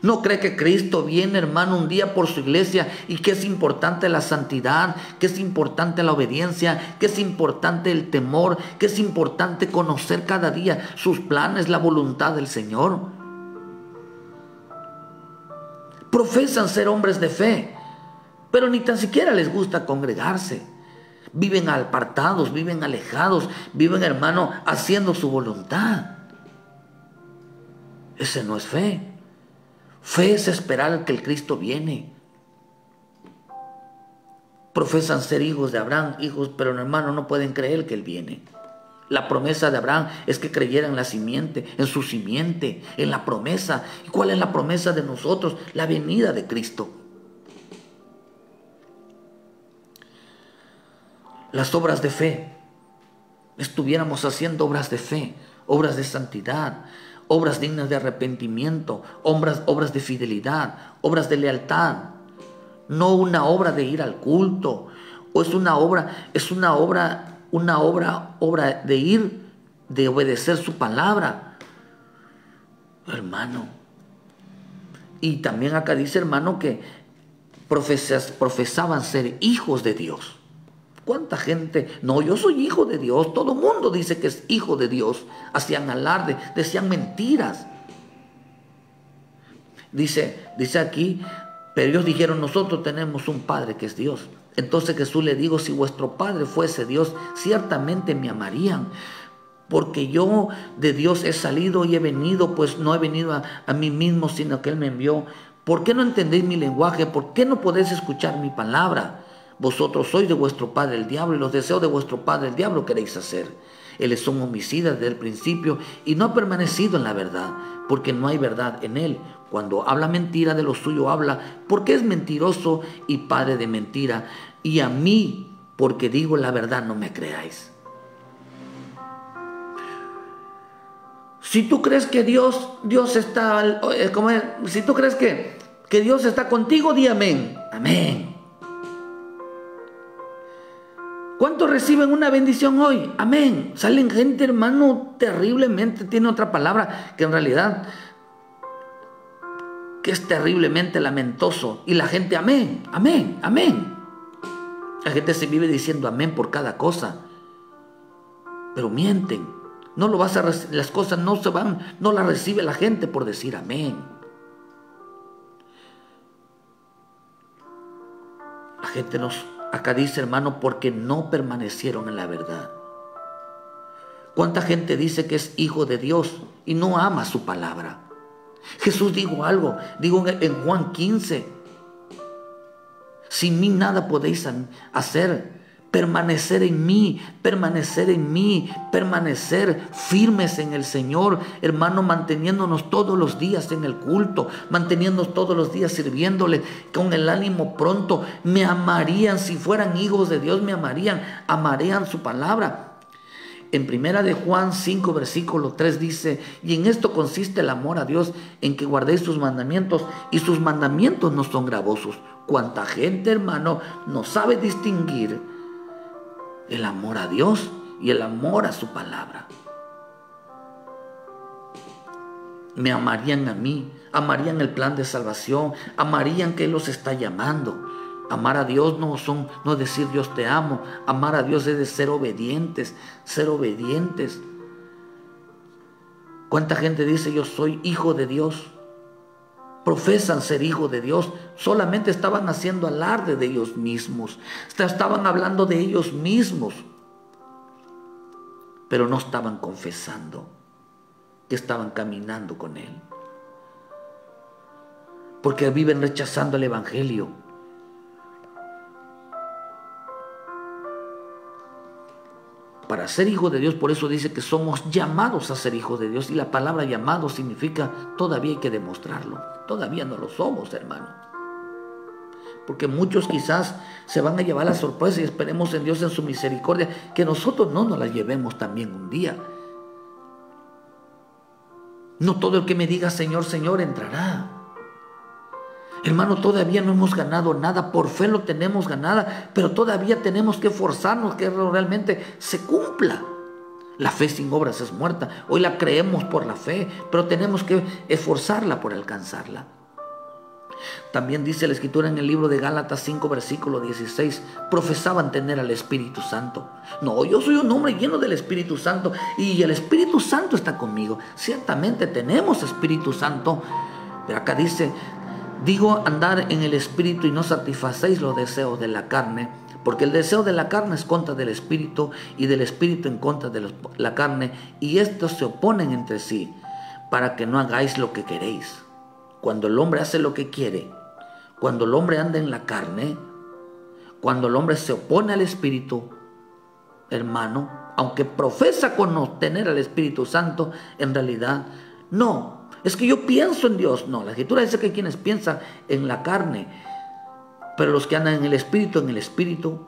No cree que Cristo viene, hermano, un día por su iglesia, y que es importante la santidad, que es importante la obediencia, que es importante el temor, que es importante conocer cada día sus planes, la voluntad del Señor. Profesan ser hombres de fe, pero ni tan siquiera les gusta congregarse. Viven apartados, viven alejados, viven, hermano, haciendo su voluntad. Ese no es fe. Fe es esperar que el Cristo viene. Profesan ser hijos de Abraham, pero hermano, no pueden creer que Él viene. La promesa de Abraham es que creyera en la simiente, en su simiente, en la promesa. ¿Y cuál es la promesa de nosotros? La venida de Cristo. Las obras de fe, estuviéramos haciendo obras de fe, obras de santidad, obras dignas de arrepentimiento, obras de fidelidad, obras de lealtad, no una obra de ir al culto, o es una obra de ir, de obedecer su palabra, hermano. Y también acá dice, hermano, que profesaban ser hijos de Dios. ¿Cuánta gente? No, yo soy hijo de Dios. Todo el mundo dice que es hijo de Dios. Hacían alarde, decían mentiras. Dice aquí, pero ellos dijeron, nosotros tenemos un Padre que es Dios. Entonces Jesús le dijo, si vuestro Padre fuese Dios, ciertamente me amarían. Porque yo de Dios he salido y he venido, pues no he venido a mí mismo, sino que Él me envió. ¿Por qué no entendéis mi lenguaje? ¿Por qué no podéis escuchar mi palabra? Vosotros sois de vuestro padre el diablo, y los deseos de vuestro padre el diablo queréis hacer. Él es un homicida desde el principio y no ha permanecido en la verdad, porque no hay verdad en él. Cuando habla mentira, de lo suyo habla, porque es mentiroso y padre de mentira. Y a mí, porque digo la verdad, no me creáis. Si tú crees que Dios está, si tú crees que que Dios está contigo, di amén. Amén. ¿Cuántos reciben una bendición hoy? Amén. Salen gente, hermano, terriblemente, tiene otra palabra que en realidad que es terriblemente lamentoso. Y la gente, amén, amén, amén. La gente se vive diciendo amén por cada cosa, pero mienten. No lo vas a las cosas no se van, no las recibe la gente por decir amén. La gente acá dice, hermano, porque no permanecieron en la verdad. ¿Cuánta gente dice que es hijo de Dios y no ama su palabra? Jesús dijo algo, digo en Juan 15, sin mí nada podéis hacer, permanecer en mí, permanecer firmes en el Señor, hermano, manteniéndonos todos los días en el culto, manteniéndonos todos los días sirviéndole con el ánimo pronto. Me amarían, si fueran hijos de Dios, me amarían su palabra. En primera de Juan 5, versículo 3 dice, y en esto consiste el amor a Dios, en que guardéis sus mandamientos, y sus mandamientos no son gravosos. Cuánta gente, hermano, no sabe distinguir el amor a Dios y el amor a su palabra. Me amarían a mí, amarían el plan de salvación, amarían que Él los está llamando. Amar a Dios no es decir Dios te amo. Amar a Dios es de ser obedientes, ser obedientes. ¿Cuánta gente dice yo soy hijo de Dios? Profesan ser hijo de Dios, solamente estaban haciendo alarde de ellos mismos, estaban hablando de ellos mismos, pero no estaban confesando que estaban caminando con Él, porque viven rechazando el Evangelio. Para ser hijo de Dios, por eso dice que somos llamados a ser hijos de Dios. Y la palabra llamado significa todavía hay que demostrarlo. Todavía no lo somos, hermano. Porque muchos quizás se van a llevar la sorpresa y esperemos en Dios en su misericordia que nosotros no nos la llevemos también un día. No todo el que me diga Señor, Señor entrará. Hermano, todavía no hemos ganado nada, por fe lo tenemos ganada, pero todavía tenemos que esforzarnos que realmente se cumpla. La fe sin obras es muerta. Hoy la creemos por la fe, pero tenemos que esforzarla por alcanzarla. También dice la Escritura en el libro de Gálatas 5, versículo 16, profesaban tener al Espíritu Santo. No, yo soy un hombre lleno del Espíritu Santo y el Espíritu Santo está conmigo. Ciertamente tenemos Espíritu Santo, pero acá dice, digo andar en el Espíritu y no satisfacéis los deseos de la carne, porque el deseo de la carne es contra del Espíritu y del Espíritu en contra de la carne, y estos se oponen entre sí, para que no hagáis lo que queréis. Cuando el hombre hace lo que quiere, cuando el hombre anda en la carne, cuando el hombre se opone al Espíritu, hermano, aunque profesa tener al Espíritu Santo, en realidad no. Es que yo pienso en Dios. No, la Escritura dice que hay quienes piensan en la carne, pero los que andan en el Espíritu.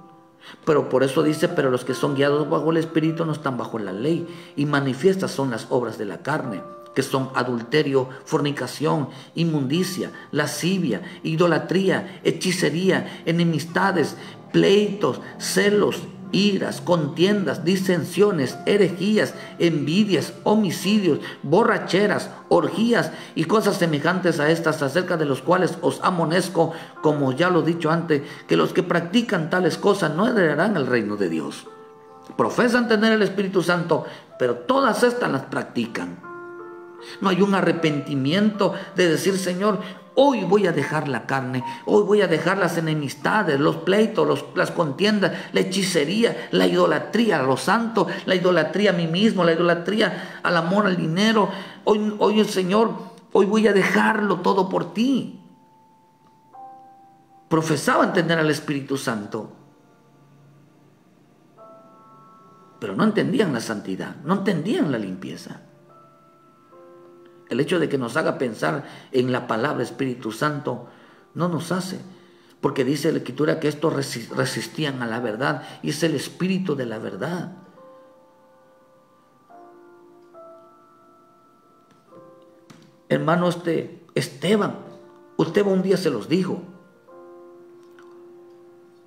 Pero por eso dice, pero los que son guiados bajo el Espíritu no están bajo la ley. Y manifiestas son las obras de la carne, que son adulterio, fornicación, inmundicia, lascivia, idolatría, hechicería, enemistades, pleitos, celos, iras, contiendas, disensiones, herejías, envidias, homicidios, borracheras, orgías y cosas semejantes a estas, acerca de los cuales os amonezco, como ya lo he dicho antes, que los que practican tales cosas no heredarán el reino de Dios. Profesan tener el Espíritu Santo, pero todas estas las practican. No hay un arrepentimiento de decir, Señor, hoy voy a dejar la carne, hoy voy a dejar las enemistades, los pleitos, las contiendas, la hechicería, la idolatría a lo santo, la idolatría a mí mismo, la idolatría al amor al dinero. Hoy Señor, hoy voy a dejarlo todo por ti. Profesaban tener al Espíritu Santo, pero no entendían la santidad, no entendían la limpieza. El hecho de que nos haga pensar en la palabra Espíritu Santo no nos hace, porque dice la Escritura que estos resistían a la verdad y es el Espíritu de la verdad. Hermano, Esteban Esteban un día se los dijo.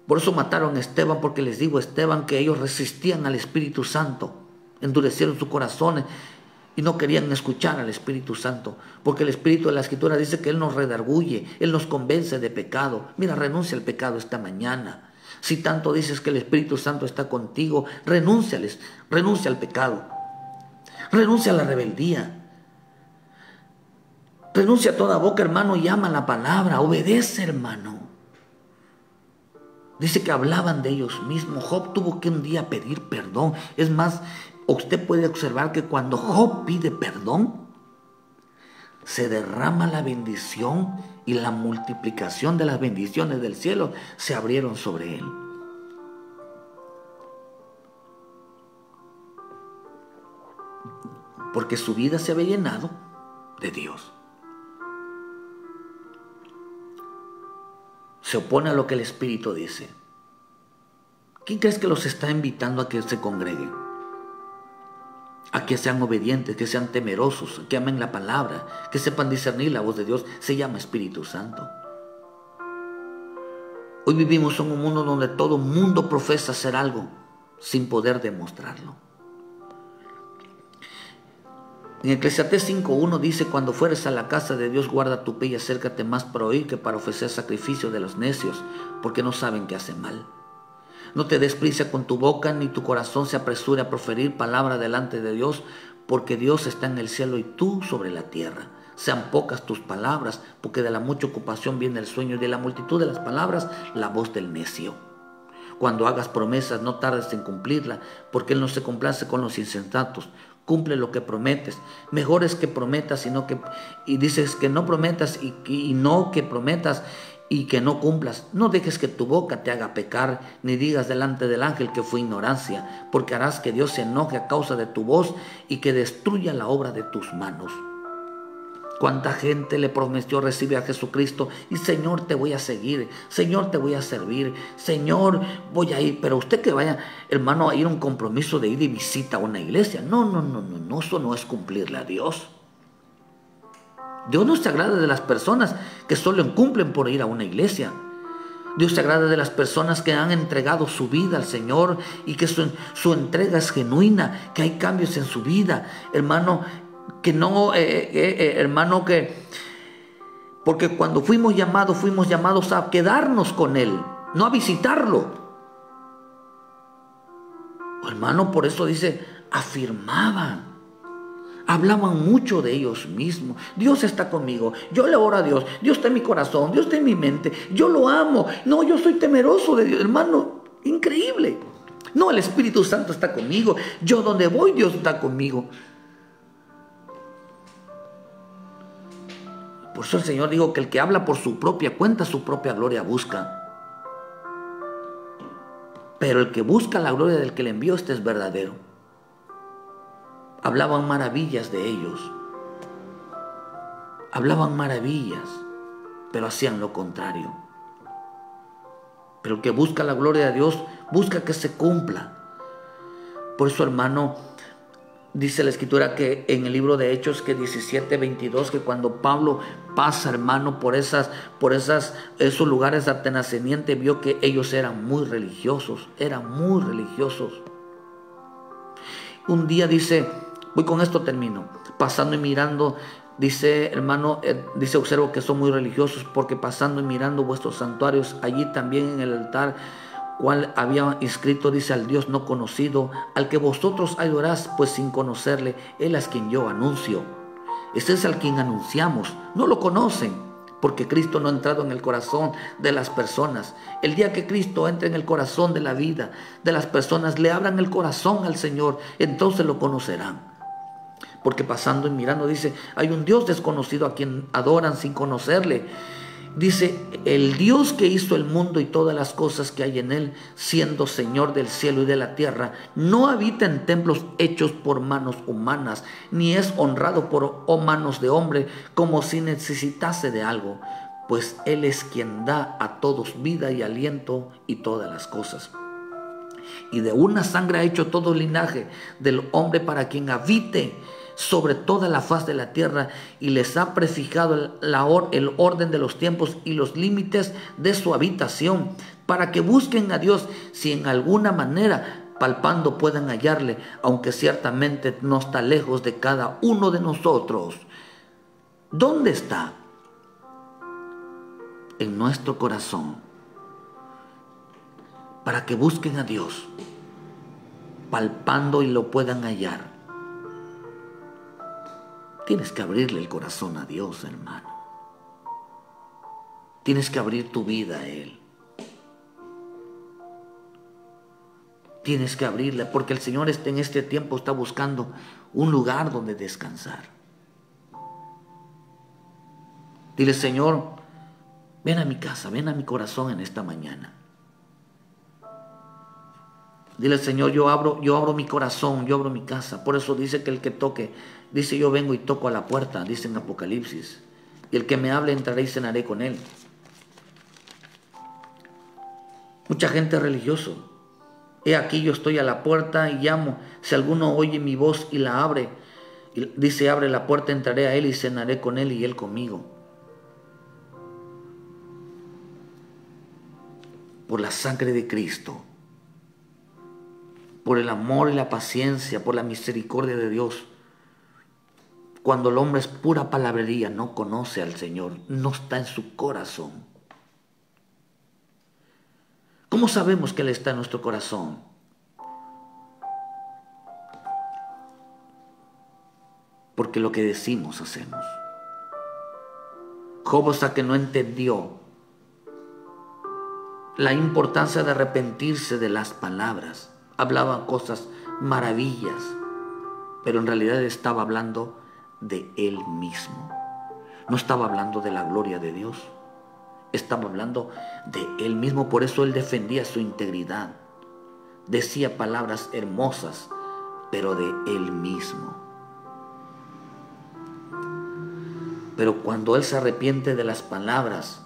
Por eso mataron a Esteban, porque les digo, Esteban, que ellos resistían al Espíritu Santo, endurecieron sus corazones y no querían escuchar al Espíritu Santo, porque el Espíritu de la Escritura dice que Él nos redarguye, Él nos convence de pecado. Mira, renuncia al pecado esta mañana. Si tanto dices que el Espíritu Santo está contigo, renuncia al pecado, renuncia a la rebeldía, renuncia a toda boca, hermano, y ama la palabra, obedece, hermano. Dice que hablaban de ellos mismos. Job tuvo que un día pedir perdón. Es más, usted puede observar que cuando Job pide perdón, se derrama la bendición y la multiplicación de las bendiciones del cielo se abrieron sobre él. Porque su vida se había llenado de Dios. Se opone a lo que el Espíritu dice. ¿Quién crees que los está invitando a que se congreguen? A que sean obedientes, que sean temerosos, que amen la palabra, que sepan discernir la voz de Dios. Se llama Espíritu Santo. Hoy vivimos en un mundo donde todo mundo profesa ser algo sin poder demostrarlo. En Eclesiastés 5:1 dice: cuando fueres a la casa de Dios, guarda tu pie y acércate más para oír que para ofrecer sacrificio de los necios, porque no saben que hacen mal. No te des prisa con tu boca, ni tu corazón se apresure a proferir palabra delante de Dios, porque Dios está en el cielo y tú sobre la tierra. Sean pocas tus palabras, porque de la mucha ocupación viene el sueño, y de la multitud de las palabras la voz del necio. Cuando hagas promesas, no tardes en cumplirla, porque Él no se complace con los insensatos. Cumple lo que prometes. Mejor es que prometas y dices que no prometas y no que prometas y que no cumplas. No dejes que tu boca te haga pecar, ni digas delante del ángel que fue ignorancia, porque harás que Dios se enoje a causa de tu voz y que destruya la obra de tus manos. ¿Cuánta gente le prometió recibir a Jesucristo? Y Señor, te voy a seguir, Señor, te voy a servir, Señor, voy a ir. Pero usted que vaya, hermano, a ir a un compromiso de ir de visita a una iglesia. No, eso no es cumplirle a Dios. Dios no se agrada de las personas que solo cumplen por ir a una iglesia. Dios se agrada de las personas que han entregado su vida al Señor y que su entrega es genuina, que hay cambios en su vida, hermano. Que no, hermano, porque cuando fuimos llamados a quedarnos con Él, no a visitarlo. Hermano, por eso dice, afirmaban, hablaban mucho de ellos mismos. Dios está conmigo, yo le oro a Dios, Dios está en mi corazón, Dios está en mi mente, yo lo amo. No, yo soy temeroso de Dios, hermano, increíble. No, el Espíritu Santo está conmigo, yo donde voy Dios está conmigo. Por eso el Señor dijo que el que habla por su propia cuenta, su propia gloria busca. Pero el que busca la gloria del que le envió, este es verdadero. Hablaban maravillas de ellos. Hablaban maravillas, pero hacían lo contrario. Pero el que busca la gloria de Dios, busca que se cumpla. Por eso, hermano, dice la Escritura que en el libro de Hechos, que 17:22, que cuando Pablo pasa, hermano, por esos lugares de Atenaceniente, vio que ellos eran muy religiosos, Un día dice, voy con esto termino, pasando y mirando, dice, hermano, observo que son muy religiosos, porque pasando y mirando vuestros santuarios, allí también en el altar, cual había inscrito, dice, al Dios no conocido, al que vosotros adoráis, pues sin conocerle, Él es quien yo anuncio. Este es al quien anunciamos. No lo conocen, porque Cristo no ha entrado en el corazón de las personas. El día que Cristo entre en el corazón de la vida de las personas, le abran el corazón al Señor, entonces lo conocerán. Porque pasando y mirando, dice, hay un Dios desconocido a quien adoran sin conocerle. Dice, el Dios que hizo el mundo y todas las cosas que hay en él, siendo Señor del cielo y de la tierra, no habita en templos hechos por manos humanas, ni es honrado por manos de hombre, como si necesitase de algo, pues Él es quien da a todos vida y aliento y todas las cosas. Y de una sangre ha hecho todo linaje del hombre para quien habite sobre toda la faz de la tierra y les ha prefijado el orden de los tiempos y los límites de su habitación, para que busquen a Dios si en alguna manera palpando puedan hallarle, aunque ciertamente no está lejos de cada uno de nosotros. ¿Dónde está? En nuestro corazón, para que busquen a Dios, palpando y lo puedan hallar. Tienes que abrirle el corazón a Dios, hermano. Tienes que abrir tu vida a Él. Tienes que abrirle, porque el Señor en este tiempo está buscando un lugar donde descansar. Dile: Señor, ven a mi casa, ven a mi corazón en esta mañana. Dile: Señor, yo abro mi corazón, yo abro mi casa. Por eso dice que el que toque, dice: yo vengo y toco a la puerta, dice en Apocalipsis. Y el que me hable, entraré y cenaré con él. Mucha gente religioso. He aquí, yo estoy a la puerta y llamo. Si alguno oye mi voz y la abre, y dice: abre la puerta, entraré a él y cenaré con él y él conmigo. Por la sangre de Cristo, por el amor y la paciencia, por la misericordia de Dios. Cuando el hombre es pura palabrería, no conoce al Señor, no está en su corazón. ¿Cómo sabemos que Él está en nuestro corazón? Porque lo que decimos, hacemos. Job, hasta que no entendió la importancia de arrepentirse de las palabras, hablaba cosas maravillas, pero en realidad estaba hablando de él mismo. No estaba hablando de la gloria de Dios, estaba hablando de él mismo. Por eso él defendía su integridad, decía palabras hermosas, pero de él mismo. Pero cuando él se arrepiente de las palabras,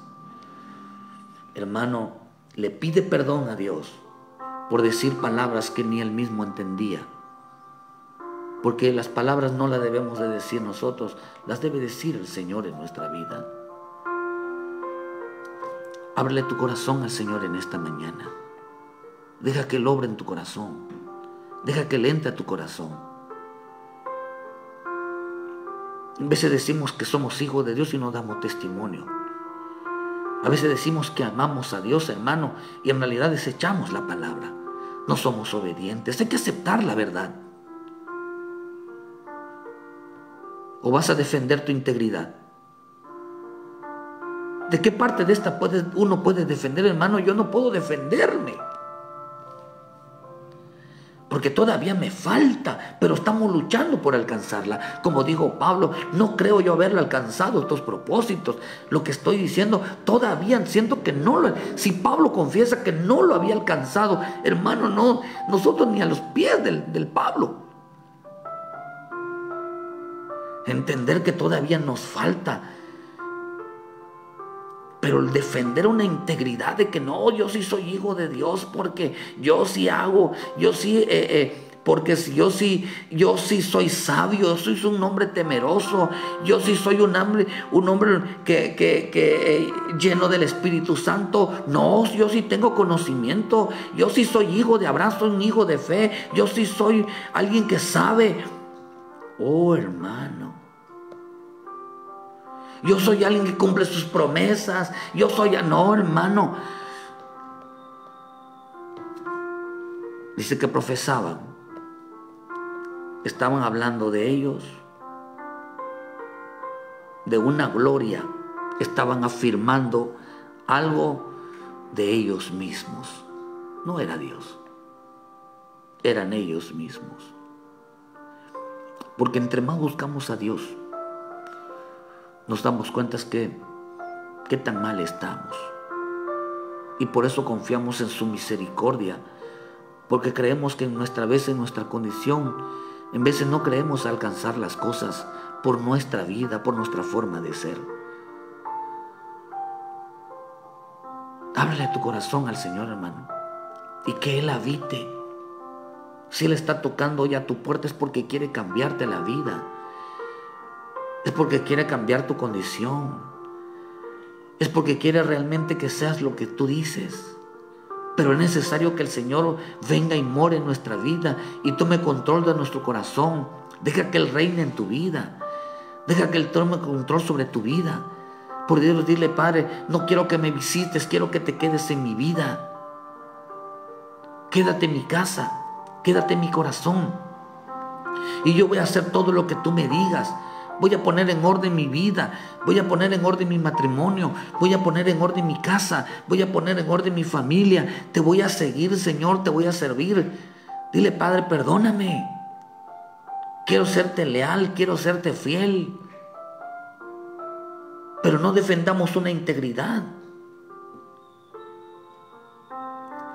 hermano, le pide perdón a Dios por decir palabras que ni él mismo entendía. Porque las palabras no las debemos de decir nosotros, las debe decir el Señor en nuestra vida. Ábrele tu corazón al Señor en esta mañana. Deja que Él obre en tu corazón. Deja que Él entre a tu corazón. A veces decimos que somos hijos de Dios y no damos testimonio. A veces decimos que amamos a Dios, hermano, y en realidad desechamos la palabra. No somos obedientes. Hay que aceptar la verdad. ¿O vas a defender tu integridad? ¿De qué parte de esta uno puede defender, hermano? Yo no puedo defenderme. Porque todavía me falta, pero estamos luchando por alcanzarla. Como dijo Pablo, no creo yo haberlo alcanzado, estos propósitos. Lo que estoy diciendo, todavía siento que no lo... Si Pablo confiesa que no lo había alcanzado, hermano, no, nosotros ni a los pies del Pablo. Entender que todavía nos falta. Pero el defender una integridad de que no, yo sí soy hijo de Dios, porque yo sí hago, yo sí, porque yo sí soy sabio, yo soy un hombre temeroso, yo sí soy un hombre que lleno del Espíritu Santo. No, yo sí tengo conocimiento, yo sí soy hijo de Abraham, soy un hijo de fe, yo sí soy alguien que sabe. Oh, hermano, yo soy alguien que cumple sus promesas. Yo soy... No, hermano. Dice que profesaban. Estaban hablando de ellos, de una gloria. Estaban afirmando algo de ellos mismos. No era Dios. Eran ellos mismos. Porque entre más buscamos a Dios, nos damos cuenta que tan mal estamos. Y por eso confiamos en su misericordia. Porque creemos que en nuestra condición, en veces no creemos alcanzar las cosas por nuestra vida, por nuestra forma de ser. Ábrele tu corazón al Señor, hermano, y que Él habite. Si Él está tocando hoy a tu puerta es porque quiere cambiarte la vida. Es porque quiere cambiar tu condición. Es porque quiere realmente que seas lo que tú dices. Pero es necesario que el Señor venga y more en nuestra vida y tome control de nuestro corazón. Deja que Él reine en tu vida. Deja que Él tome control sobre tu vida. Por Dios, dile: Padre, no quiero que me visites, quiero que te quedes en mi vida. Quédate en mi casa, quédate en mi corazón. Y yo voy a hacer todo lo que tú me digas. Voy a poner en orden mi vida, voy a poner en orden mi matrimonio, voy a poner en orden mi casa, voy a poner en orden mi familia. Te voy a seguir, Señor, te voy a servir. Dile: Padre, perdóname. Quiero serte leal, quiero serte fiel. Pero no defendamos una integridad.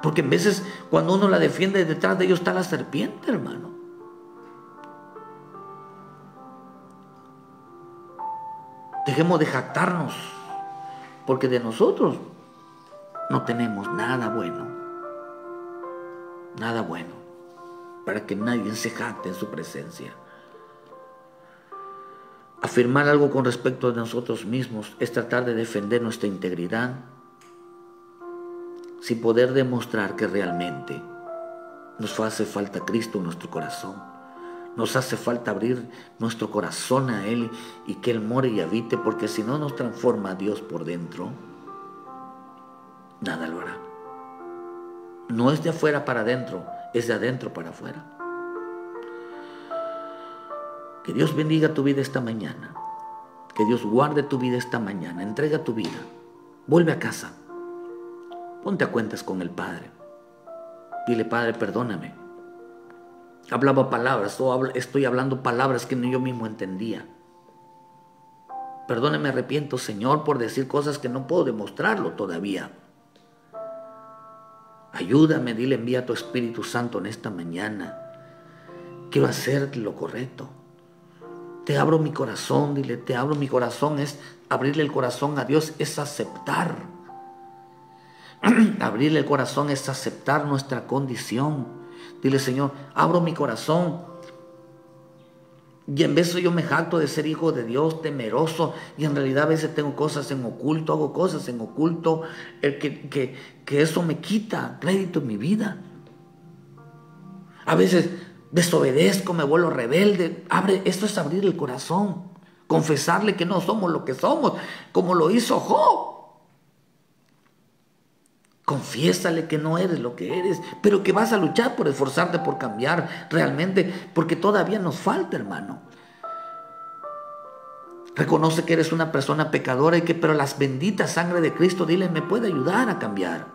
Porque en veces cuando uno la defiende, detrás de ellos está la serpiente, hermano. Dejemos de jactarnos, porque de nosotros no tenemos nada bueno. Nada bueno, para que nadie se jacte en su presencia. Afirmar algo con respecto a nosotros mismos es tratar de defender nuestra integridad sin poder demostrar que realmente nos hace falta Cristo en nuestro corazón. Nos hace falta abrir nuestro corazón a Él y que Él more y habite, porque si no nos transforma a Dios por dentro, nada lo hará. No es de afuera para adentro, es de adentro para afuera. Que Dios bendiga tu vida esta mañana. Que Dios guarde tu vida esta mañana. Entrega tu vida. Vuelve a casa. Ponte a cuentas con el Padre. Dile: Padre, perdóname. Hablaba palabras, estoy hablando palabras que ni yo mismo entendía. Perdóname, me arrepiento, Señor, por decir cosas que no puedo demostrarlo todavía. Ayúdame, dile: envía a tu Espíritu Santo en esta mañana. Quiero hacer lo correcto. Te abro mi corazón, dile: te abro mi corazón. Es abrirle el corazón a Dios, es aceptar. Abrirle el corazón es aceptar nuestra condición. Dile: Señor, abro mi corazón. Y en vez de yo me jacto de ser hijo de Dios, temeroso, y en realidad a veces tengo cosas en oculto, hago cosas en oculto, que eso me quita crédito en mi vida. A veces desobedezco, me vuelvo rebelde. Esto es abrir el corazón, confesarle que no somos lo que somos, como lo hizo Job. Confiésale que no eres lo que eres, pero que vas a luchar por esforzarte por cambiar realmente, porque todavía nos falta, hermano. Reconoce que eres una persona pecadora pero la bendita sangre de Cristo, dile, me puede ayudar a cambiar.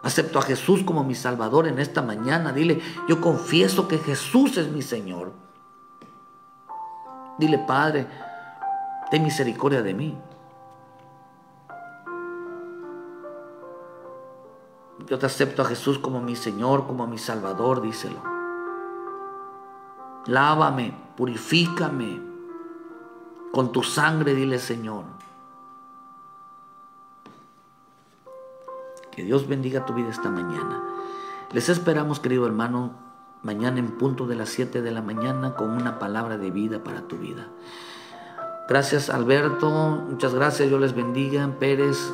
Acepto a Jesús como mi Salvador en esta mañana. Dile, yo confieso que Jesús es mi Señor. Dile, Padre, ten misericordia de mí. Yo te acepto a Jesús como mi Señor, como mi Salvador, díselo. Lávame, purifícame con tu sangre, dile, Señor. Que Dios bendiga tu vida esta mañana. Les esperamos, querido hermano, mañana en punto de las 7 de la mañana con una palabra de vida para tu vida. Gracias, Alberto, muchas gracias, Dios les bendiga. Pérez,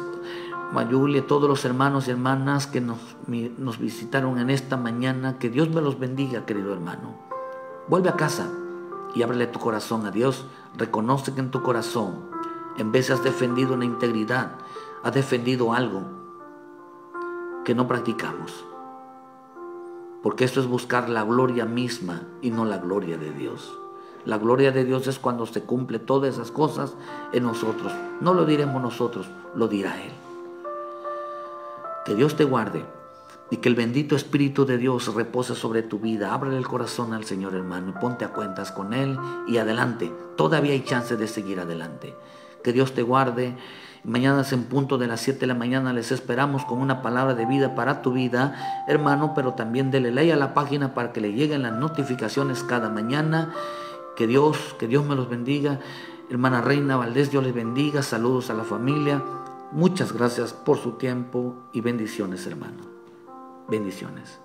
Mayuli, todos los hermanos y hermanas que nos visitaron en esta mañana, que Dios me los bendiga, querido hermano. Vuelve a casa y ábrele tu corazón a Dios. Reconoce que en tu corazón, en vez has defendido una integridad, has defendido algo que no practicamos. Porque esto es buscar la gloria misma y no la gloria de Dios. La gloria de Dios es cuando se cumple todas esas cosas en nosotros. No lo diremos nosotros, lo dirá Él. Que Dios te guarde y que el bendito Espíritu de Dios repose sobre tu vida. Ábrele el corazón al Señor, hermano, y ponte a cuentas con Él y adelante. Todavía hay chance de seguir adelante. Que Dios te guarde. Mañana en punto de las 7 de la mañana les esperamos con una palabra de vida para tu vida, hermano, pero también dele like a la página para que le lleguen las notificaciones cada mañana. Que Dios me los bendiga. Hermana Reina Valdés, Dios les bendiga. Saludos a la familia. Muchas gracias por su tiempo y bendiciones, hermano. Bendiciones.